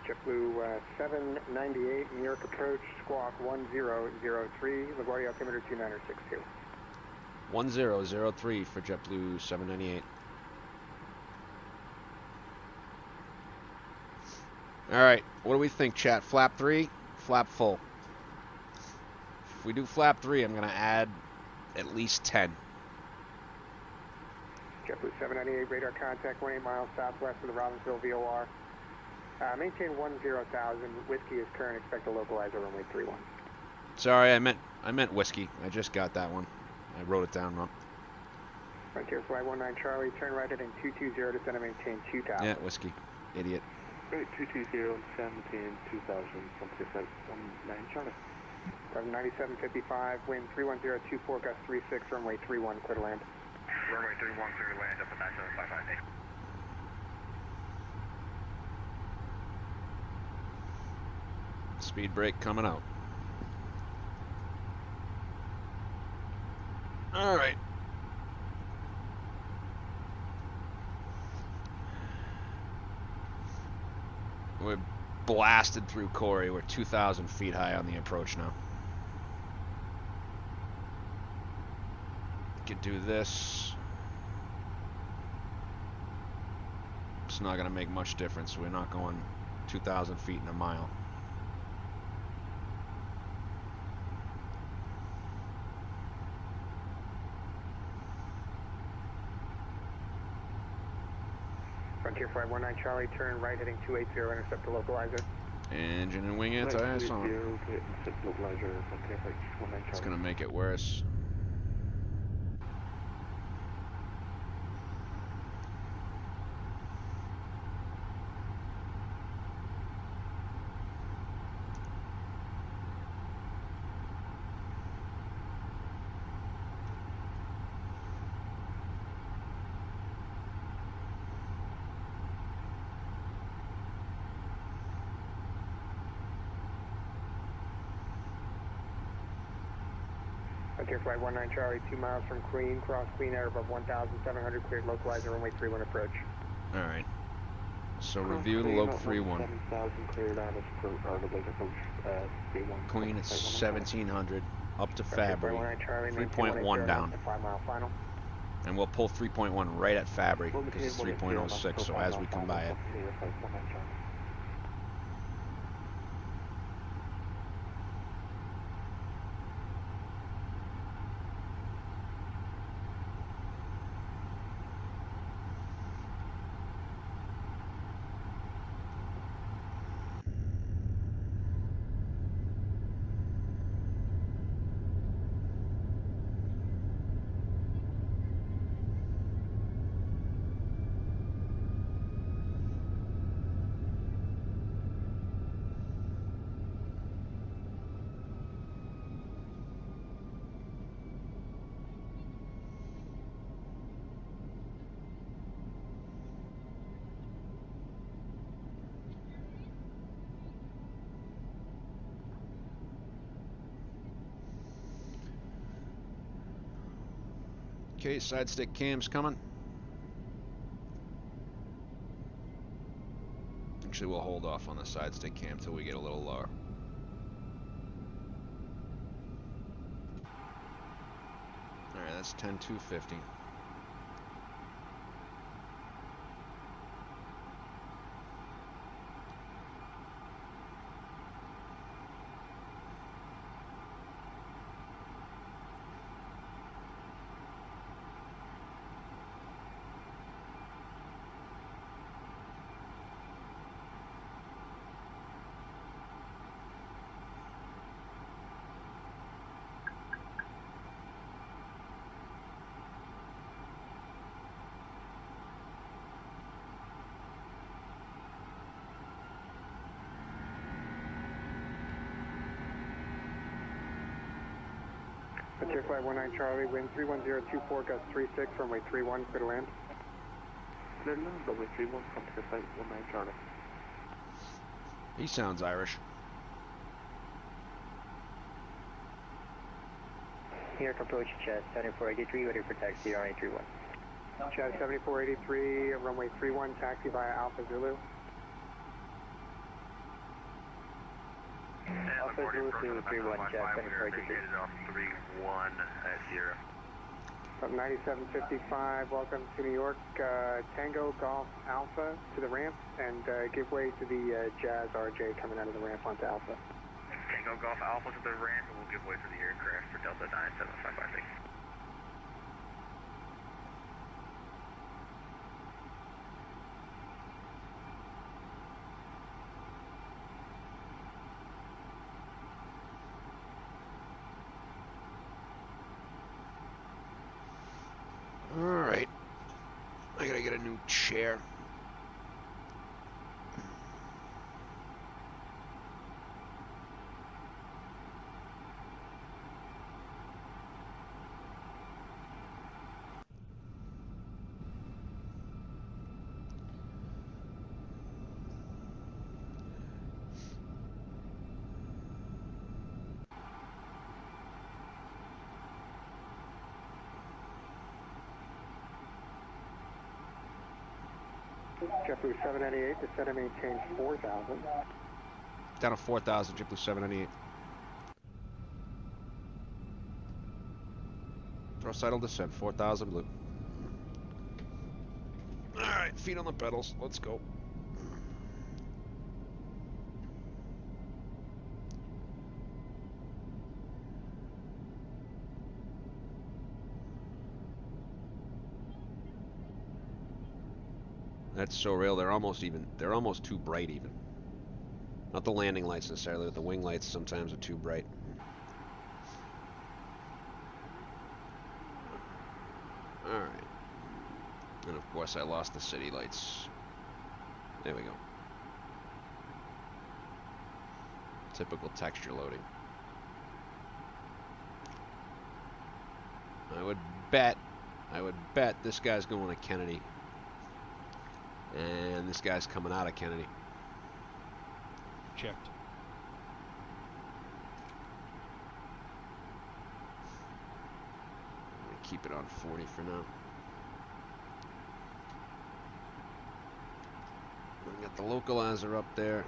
JetBlue 798, New York approach, squawk 1003, LaGuardia altimeter 2962. 1003 for JetBlue 798. Alright, what do we think, chat? Flap 3, flap full. If we do flap 3, I'm going to add at least 10. JetBlue 798, radar contact 18 miles southwest of the Robbinsville VOR. Maintain 10,000. Whiskey is current. Expect to localize over runway 31. Sorry, I meant whiskey. I just got that one. I wrote it down wrong. Frontier Flight 19 Charlie, turn right heading 220, descend and maintain 2000. Yeah, whiskey. Idiot. Right, 220, descend, maintain 2000, Frontier Flight 19 Charlie. 9755, wind 31024, gust 36, runway 31, clear to land. Runway 31, clear to land up at 9755. Speed brake coming out. All right. We're blasted through Corey. We're 2,000 feet high on the approach now. Could do this. It's not going to make much difference. We're not going 2,000 feet in a mile. Frontier Flight 19 Charlie, turn right heading 280, intercept the localizer. Engine and wing anti-ice on. Intercept localizer, Frontier Flight 19 Charlie. It's going to make it worse. Frontier Flight 19 Charlie, 2 miles from Queen, cross Queen Air above 1,700, cleared localizer, runway 31 approach. All right. So review the loc 31. 7,000 cleared on this approach, approach 31. Queen at 1,700 up to Frontier Fabry. Flight 19 Charlie, 3.1 down. 5-mile final. And we'll pull 3.1 right at Fabry because it's 3.06, so as we come by it. Okay, side stick cam's coming. Actually, we'll hold off on the side stick cam till we get a little lower. Alright, that's 10,250. Frontier Flight 19 Charlie, wind 31024, gust 36, runway 31, clear to land. Clear to land, runway 31, Frontier Flight 19 Charlie. He sounds Irish. New York approach, Chat 7483, ready for taxi, runway 31. Chat 7483, runway 31, taxi via Alpha Zulu. Alpha Zulu to 31, Chat 7483. Off 31 at 0. From 9755, welcome to New York. Tango Golf Alpha to the ramp and give way to the Jazz RJ coming out of the ramp onto Alpha. Tango Golf Alpha to the ramp, and we'll give way to the aircraft for Delta 97556. Alright. get a new chair. JetBlue 798, descend and maintain 4,000. Down to 4,000, JetBlue 798. Thrust idle descent, 4,000 blue. Alright, feet on the pedals, let's go. That's so real, they're almost too bright even. Not the landing lights necessarily, but the wing lights sometimes are too bright. Alright. And of course I lost the city lights. There we go. Typical texture loading. I would bet this guy's going to Kennedy. And this guy's coming out of Kennedy. Checked. I'm gonna keep it on 40 for now. We got the localizer up there,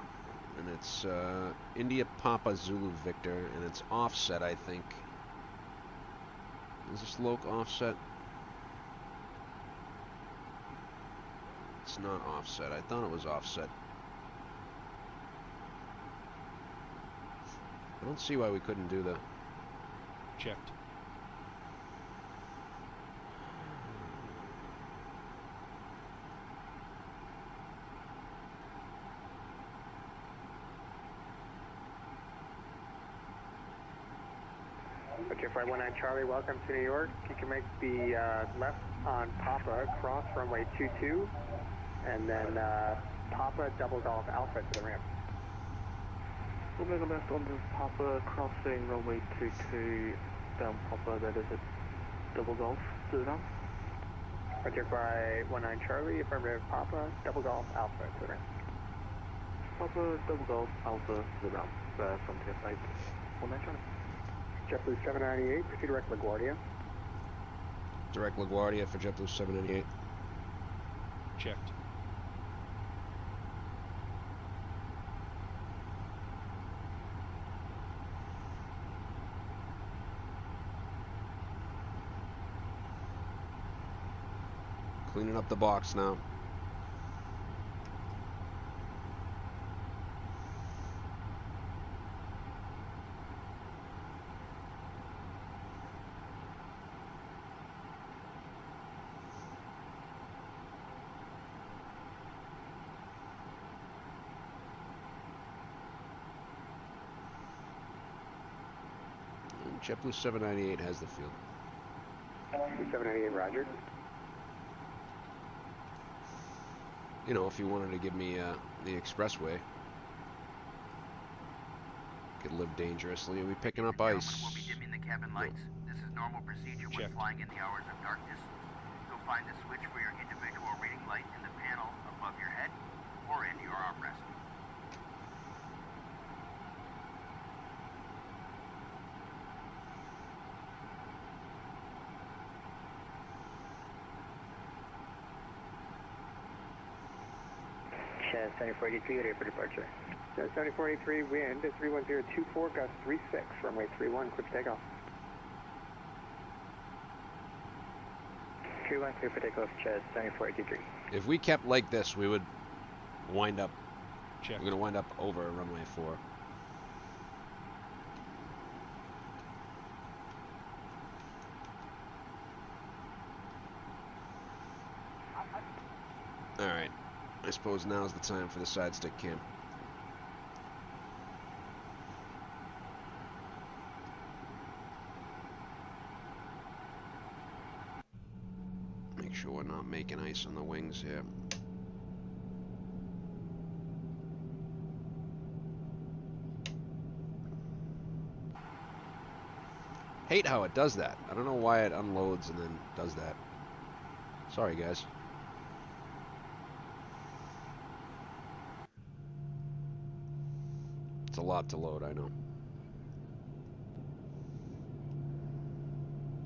and it's India Papa Zulu Victor, and it's offset, I think. Is this loc offset? It's not offset. I thought it was offset. I don't see why we couldn't do the... Checked. Okay, Flight 19 Charlie, welcome to New York. You can make the left on Papa, cross runway 22, and then Papa double golf Alpha to the ramp. We'll make a left on the Papa, crossing runway 22, down Papa, that is a double golf to the ramp. Okay, by 19 Charlie, affirmative Papa, double golf Alpha to the ramp. Papa, double golf, Alpha to the ramp, from the flight 19 Charlie. JetBlue 798, proceed direct LaGuardia. Direct LaGuardia for JetBlue 798. Checked. Cleaning up the box now. JetBlue 798 has the field. 798, roger. You know, if you wanted to give me the expressway, could live dangerously. Are we picking up ice? We'll be dimming the cabin lights. This is normal procedure when Checked. flying in the hours of darkness. You'll find the switch for your individual reading light in the panel above your head or in your armrest. Chaz 7483, ready for departure. 7483, wind at 31024, gust 36, runway 31, quick takeoff. 31, clear for takeoff, Chaz 7483. If we kept like this, we would wind up. Checked. We're gonna wind up over runway 4. All right. I suppose now's the time for the side stick cam. Make sure we're not making ice on the wings here. Hate how it does that. I don't know why it unloads and then does that. Sorry, guys. It's a lot to load, I know.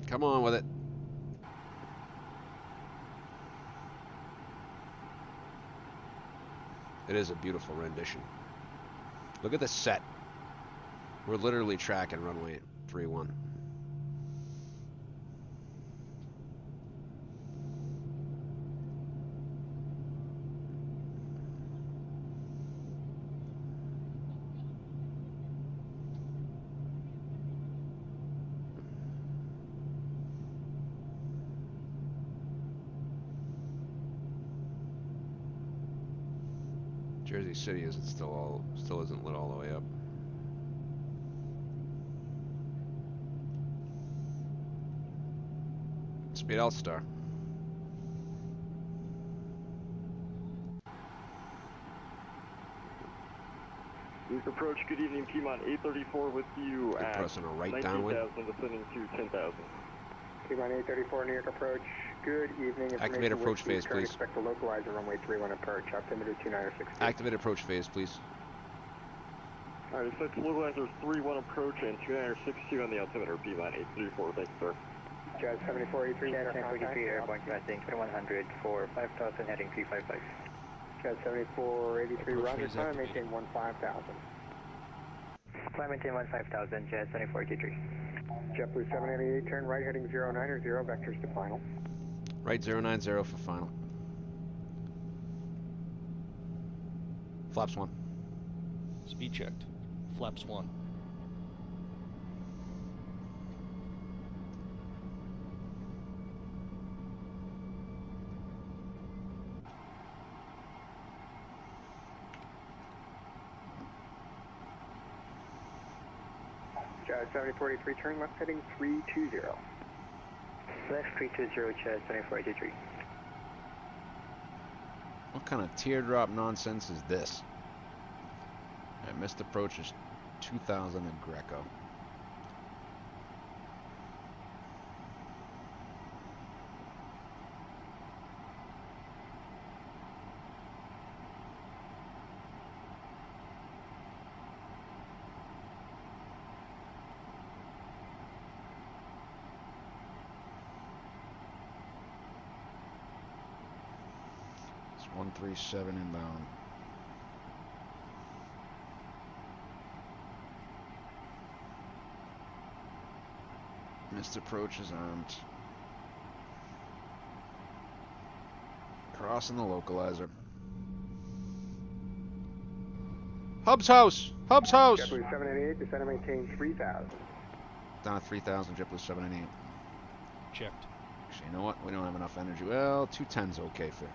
Come on with it. It is a beautiful rendition. Look at the set. We're literally tracking runway 31. Jersey City isn't still isn't lit all the way up. Speed All-Star. East approach, good evening, Piedmont 834 with you at Pressing a right downwind. 19,000, descending to 10,000. Piedmont 834, New York approach, good evening. Activate approach phase, please. Expect to localize the runway 31 approach, altimeter 2960. Activate approach phase, please. Alright, expect to localize our 31 approach and 2962 on the altimeter, Piedmont 834, thank you, sir. Jazz 7483, Jazz 1043, airborne passing 2100 for 5,000, heading 355. Jazz 7483, Approach roger, phase climb, activated. maintain 15,000. Climb maintain 15,000, Jazz 7483. JetBlue 788, turn right heading 090, vectors to final. Right 090 for final. Flaps 1. Speed checked. Flaps 1. Jazz 7483, turn left heading 320. Left 320, Jazz 7483. What kind of teardrop nonsense is this? Alright, missed approach is 2000 in Greco. It's 137 inbound. Missed approach is armed. Crossing the localizer. Hub's house! Hub's house! JetBlue 788, descend and maintain 3,000. Down at 3,000, JetBlue 788. Checked. Actually, you know what? We don't have enough energy. Well, 210's okay for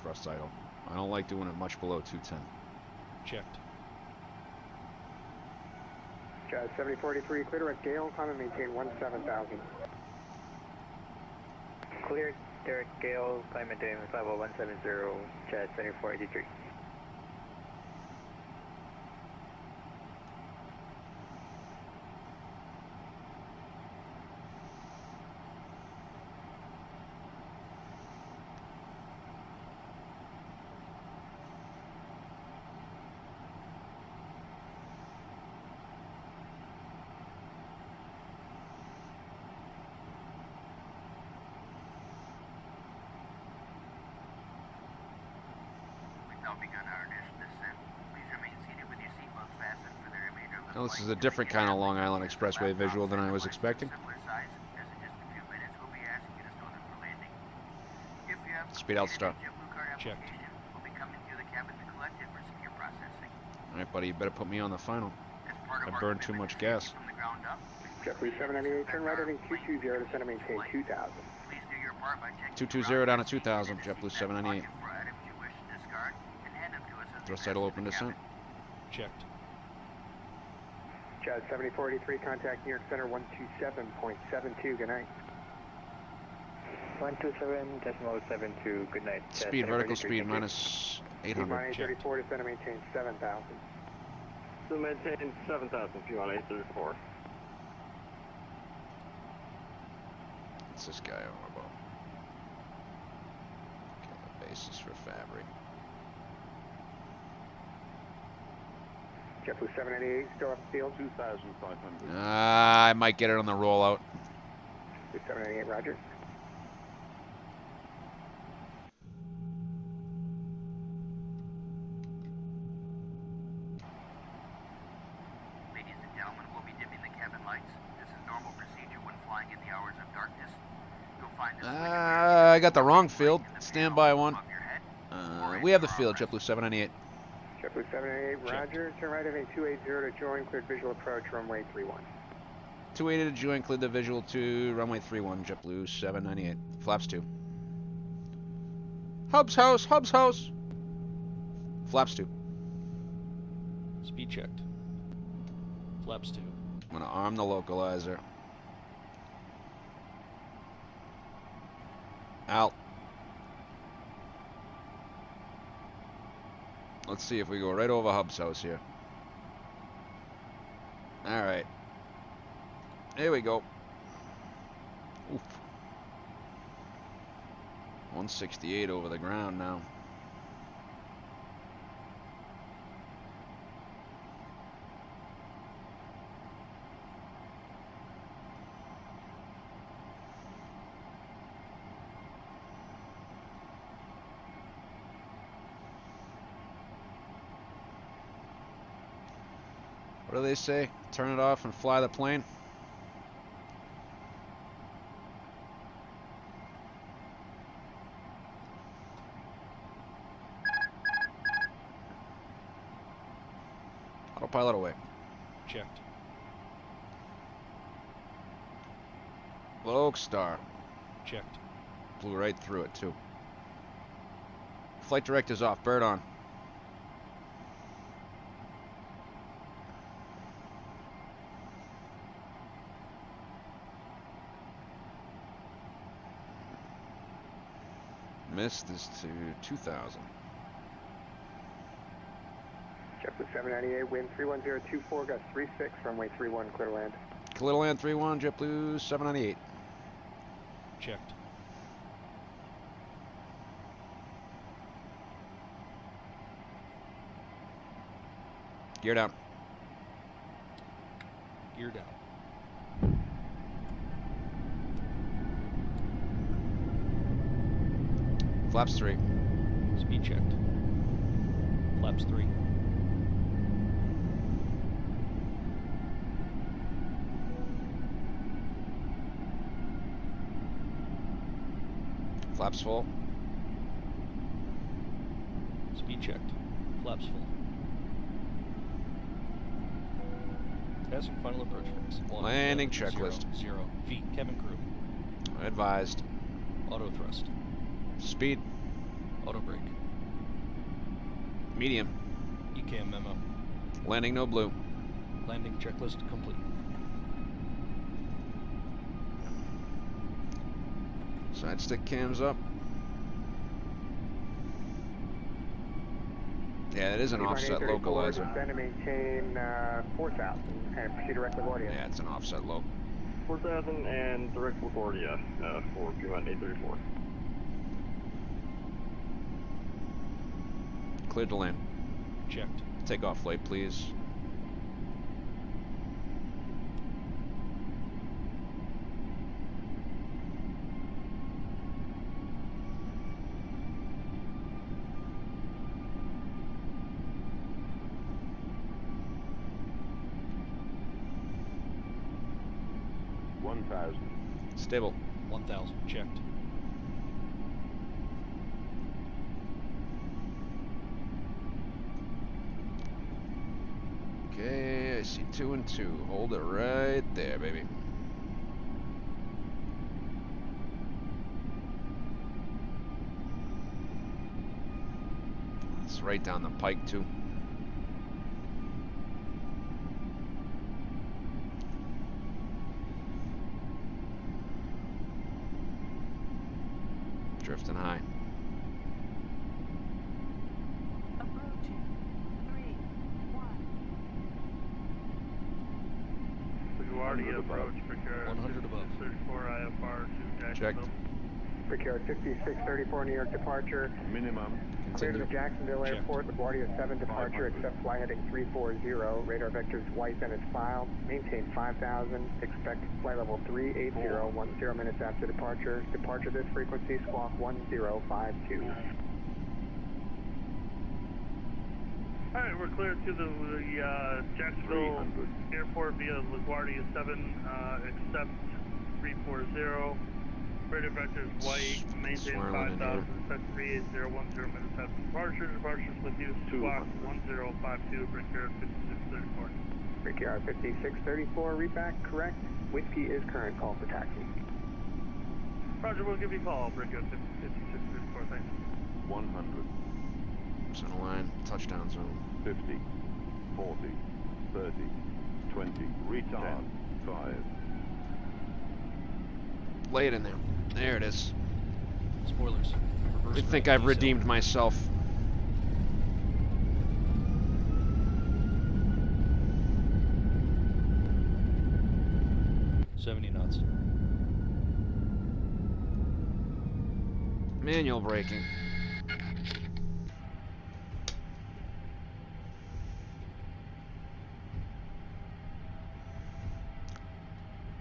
thrust idle. I don't like doing it much below 210. Checked. Jazz 7483, clear direct Gale, climb and maintain 17,000. Clear direct Gale, climb maintain 50170, Jazz 7483. Now begun our initial descent. Please remain seated with your seatbelts fastened for the remainder of the Well, flight. this is a different kind of Long Island Expressway visual than I was expecting. Similar size, as in just a few minutes we'll be asking you to slow down for landing. If you have Speed out, start. JetBlue card Checked. application, we'll be coming through the cabin to collect it for secure processing. Alright, buddy, you better put me on the final. As part of I our burned too commitment much to safety gas. from the ground up, JetBlue 798, turn right heading 220, descend and maintain 2,000. please do your part by checking 220 down at 2,000, JetBlue 798. for items you wish to discard and hand them to us as Thrust they idle pass open the cabin. descent. Checked. Jazz 7483, contact New York Center 127.72, good night. 127.72, good night. Speed, vertical speed, minus T 800. minus 34, descend and maintain 7,000. So maintain 7,000 feet on 834. What's this guy on about? Okay, the basis for Fabry. JetBlue 798, still up the field. 2,500. I might get it on the rollout. 798, roger. Ladies and gentlemen, we'll be dimming the cabin lights. This is normal procedure when flying in the hours of darkness. You'll find this I got the wrong field. Stand by one. above your head. We have the field, JetBlue 798. JetBlue 798, roger. Turn right heading 280 to join, cleared visual approach, runway 31. 280 to join, cleared the visual to runway 31, JetBlue 798. Flaps 2. Hubs house, Hubs house. Flaps 2. Speed checked. Flaps 2. I'm gonna arm the localizer. Out. Let's see if we go right over Hub's house here. Alright. Here we go. Oof. 168 over the ground now. What do they say? Turn it off and fly the plane? Autopilot away. Checked. Lokestar. Checked. Blew right through it too. Flight director's off. Bird on. Missed is to 2,000. JetBlue 798, wind 31024, gust 36, runway 31, clear to land. Clear to land 31, JetBlue 798. Checked. Gear down. Gear down. Flaps 3. Speed checked. Flaps 3. Flaps full. Speed checked. Flaps full. Passing final approach fix. Landing checklist. 0 feet. Cabin crew. Advised. Auto thrust. Speed. Auto brake. Medium. ECAM memo. Landing no blue. Landing checklist complete. Side stick cams up. Yeah, that is an offset localizer. Descend and maintain 4,000 and proceed direct LaGuardia. Yeah, it's an offset loc. 4,000 and direct LaGuardia for P1 834. Cleared to land. Checked. Takeoff light, please. Stable. 1,000. Checked. Okay, I see 2 and 2. Hold it right there, baby. It's right down the pike, too. Houston High. Approaching. 3, 1. LaGuardia approach, Brickyard 100 above. 34 IFR to Checked. Jacksonville. Brickyard 5634 New York departure. Minimum. Clear to the Continue. Jacksonville Checked. Airport, LaGuardia 7 departure, except flight heading 340. Radar vectors white and it's filed. Maintain 5000. Expect flight level 380, 10 minutes after departure. Departure this frequency, squawk 1052. Alright, we're clear to the Jacksonville 300. Airport via LaGuardia 7, except 340. Radar vectors white, maintain Swirling in 5000, set 380, 10 minutes after departure. Departures with you, squawk 1052, Brickyard 5634. Brickyard 5634, read back, correct. Whiskey is current, call for taxi. Roger, we'll give you a call, Brickyard 5634, thanks. 100. Center line, touchdown zone. 50. 40. 30. 20. Retard. 5. Lay it in there. There it is. Spoilers. I Reverse think track I've descent. redeemed myself. $70 knots. Manual braking.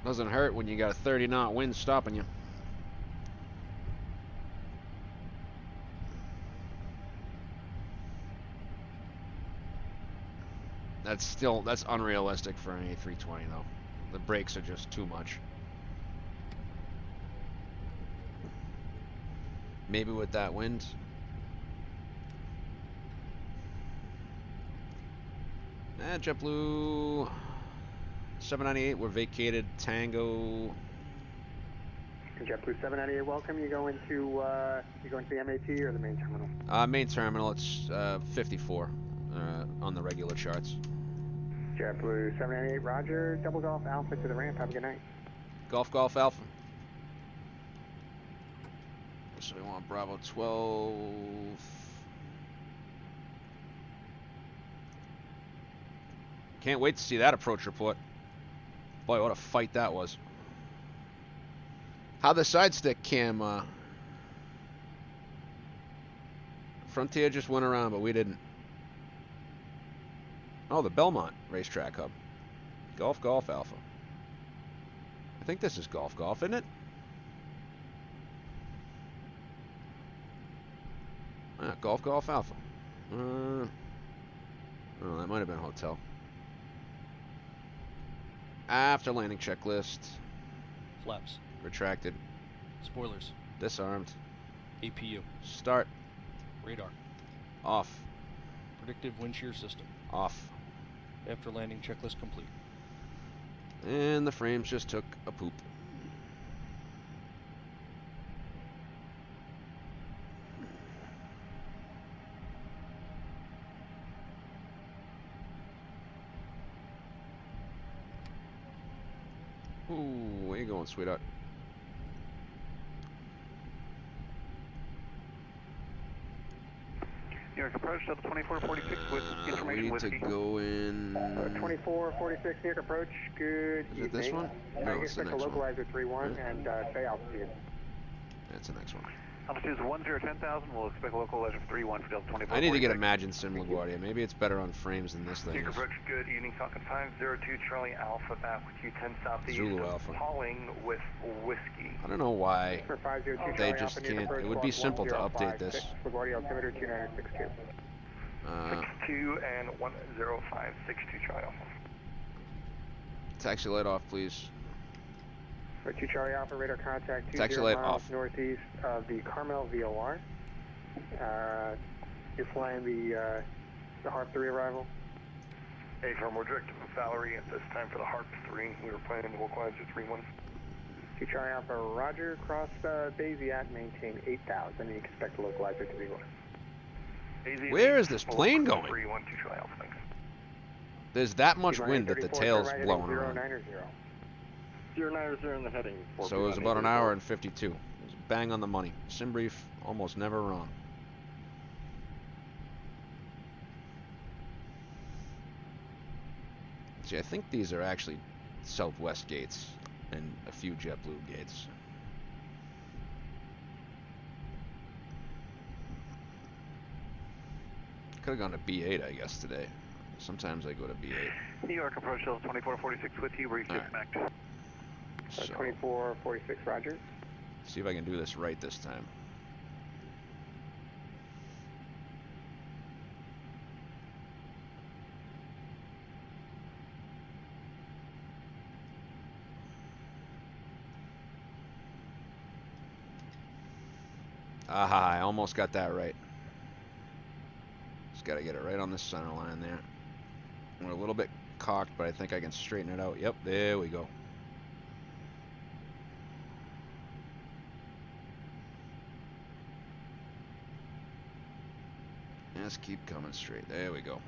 Doesn't hurt when you got a 30-knot wind stopping you. That's unrealistic for an A320 though. The brakes are just too much. Maybe with that wind. JetBlue 798, we're vacated Tango. JetBlue 798, welcome. You going to the MAT or the main terminal? Main terminal, it's 54 on the regular charts. JetBlue 798, Roger. Double Golf Alpha to the ramp. Have a good night. Golf Alpha. So we want Bravo 12. Can't wait to see that approach report. Boy, what a fight that was. How the side stick cam, Frontier just went around, but we didn't. Oh, the Belmont racetrack hub. Golf Alpha. I think this is Golf, isn't it? Golf Alpha. Oh, that might have been a hotel. After landing checklist. Flaps. Retracted. Spoilers. Disarmed. APU. Start. Radar. Off. Predictive wind shear system. Off. After landing checklist complete. And the frames just took a poop. Ooh, where you going, sweetheart? New York approach, Delta 2446 with We information need whiskey. to go in. 2446 New York approach, good Is it this one? No, it's the expect a next one. localizer 3-1 and say altitude. That's the next one. Altitude is 10,000, we'll expect a localizer 3-1 for Delta 2446. I need to get Imagine Sim LaGuardia. Maybe it's better on frames than this thing New York is. approach, good evening, Falcon 502 Charlie Alpha back with you 10 southeast. Zulu Alpha. Calling with whiskey. I don't know why For 502 they Charlie just Alpha, New York can't. approach, It would be simple to squawk update this. 1056, LaGuardia altimeter 2962. 62 and 10562 Charlie Alpha. Taxi light off, please. For 2 Charlie Alpha, radar contact 20 Taxi light miles off. northeast of the Carmel VOR. You're flying the Harp 3 arrival. Hey, Firm, we're directed to Valerie at this time for the Harp 3. We were planning to localize at 3-1. 2 Charlie Alpha, Roger. Cross Bayesiat, maintain 8,000. You expect localizer to be 1. Where is this plane going? 3-1, 2 Charlie Alpha, thanks. There's that much wind that the tail's blowing around. 090 in the heading. So it was about an hour and 52. It was bang on the money. Sim brief, almost never wrong. See, I think these are actually Southwest gates and a few JetBlue gates. Could have gone to B8, I guess, today. Sometimes I go to B8. New York approach level 2446 with you, where you disconnect. So, 2446, roger. see if I can do this right this time. Aha, I almost got that right. Just gotta get it right on the center line there. We're a little bit cocked, but I think I can straighten it out. Yep, there we go. Just keep coming straight. There we go.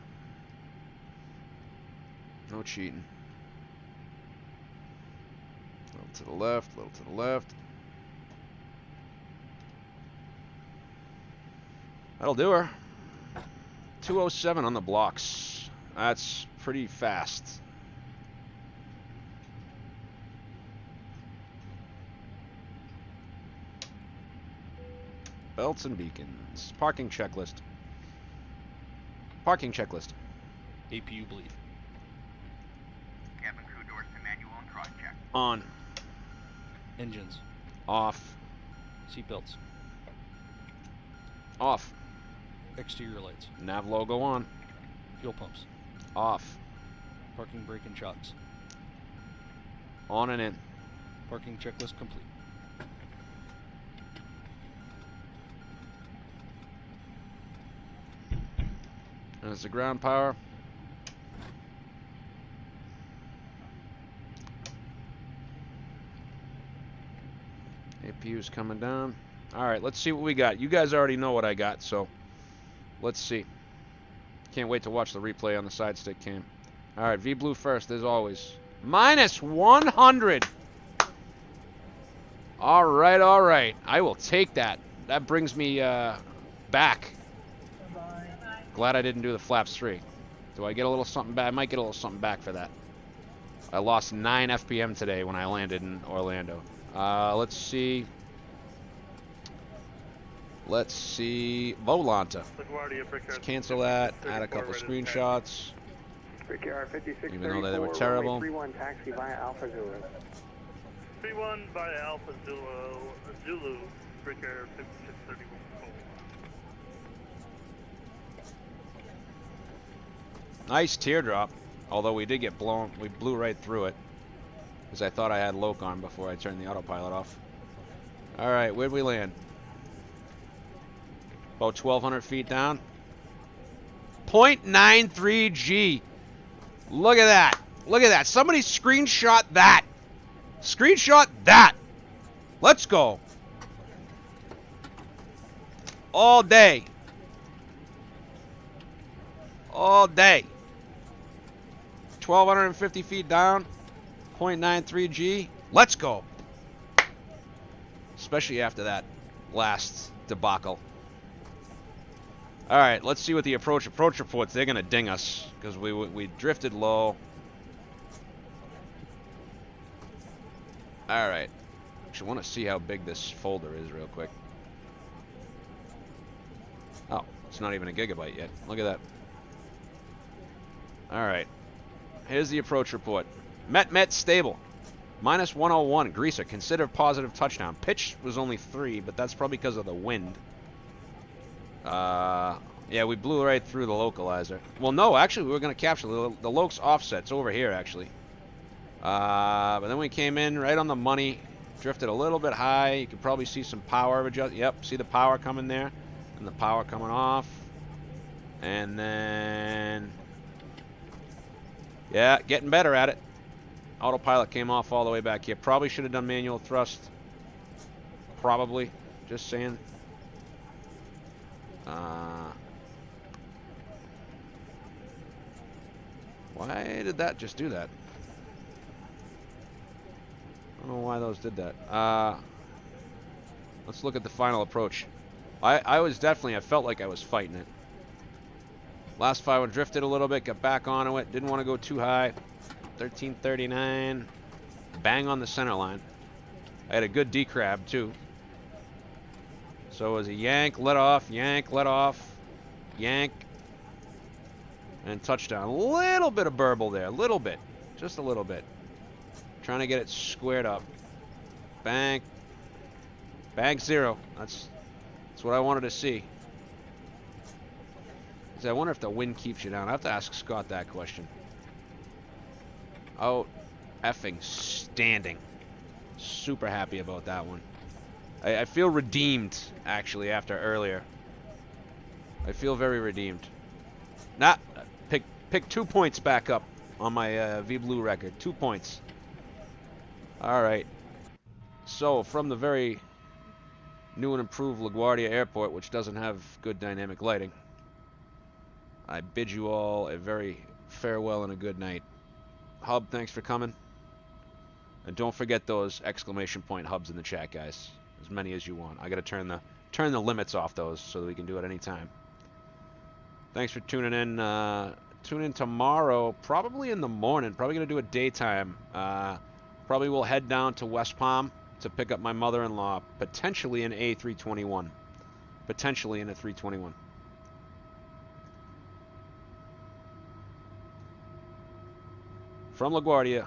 No cheating. A little to the left, a little to the left. That'll do her. 207 on the blocks. That's pretty fast. Belts and beacons. Parking checklist. Parking checklist. APU bleed. Cabin crew doors to manual and cross check. On. Engines. Off. Seatbelts. Off. Exterior lights. Nav logo on. Fuel pumps. Off. Parking brake and shocks. On and in. Parking checklist complete. There's the ground power. APU's coming down. Alright, let's see what we got. You guys already know what I got, so let's see. Can't wait to watch the replay on the side stick cam. Alright, V Blue first, as always. Minus 100! Alright, alright. I will take that. That brings me back. Glad I didn't do the flaps 3. Do I get a little something back? I might get a little something back for that. I lost 9 FPM today when I landed in Orlando. Let's see. Let's see. Volanta. Let's cancel that. Add a couple screenshots. Even though they were terrible. 31 taxi via Alpha Zulu. 31 via Alpha Zulu. Brickyard 5631. Nice teardrop. Although we did get blown. We blew right through it. Because I thought I had loc on before I turned the autopilot off. Alright, where'd we land? About 1,200 feet down. 0.93 G. Look at that. Look at that. Somebody screenshot that. Screenshot that. Let's go. All day. All day. 1,250 feet down. 0.93 G. Let's go. Especially after that last debacle. Alright, let's see what the approach reports. They're going to ding us because we drifted low. Alright. Actually, I want to see how big this folder is real quick. Oh, it's not even a gigabyte yet. Look at that. Alright. Here's the approach report. Met stable. Minus 101. Greaser. Consider positive touchdown. Pitch was only 3, but that's probably because of the wind. Yeah, we blew right through the localizer. Well, no, actually, we were going to capture the Lok's offset's over here, actually. But then we came in right on the money. Drifted a little bit high. You can probably see some power adjust. Yep, see the power coming there. And the power coming off. And then... yeah, getting better at it. Autopilot came off all the way back here. Probably should have done manual thrust. Probably. Just saying. Why did that just do that? I don't know why those did that. Let's look at the final approach. I was definitely, I felt like I was fighting it. Last five one drifted a little bit, got back onto it, didn't want to go too high. 1339, bang on the center line. I had a good D-crab too. So it was a yank, let off, yank, and touchdown. A little bit of burble there, a little bit, just a little bit. Trying to get it squared up. Bank, bank zero. That's what I wanted to see. I wonder if the wind keeps you down. I have to ask Scott that question. Oh, effing standing. Super happy about that one. I feel redeemed, actually, after earlier. I feel very redeemed. Pick 2 points back up on my V-Blue record. 2 points. Alright. So, from the very new and improved LaGuardia Airport, which doesn't have good dynamic lighting, I bid you all a very farewell and a good night. Hub, thanks for coming. And don't forget those exclamation point hubs in the chat, guys. As many as you want. I gotta turn the limits off those so that we can do it any time. Thanks for tuning in. Tune in tomorrow, probably in the morning. Probably gonna do it daytime. Probably will head down to West Palm to pick up my mother-in-law, potentially in a 321. Potentially in a 321. From LaGuardia,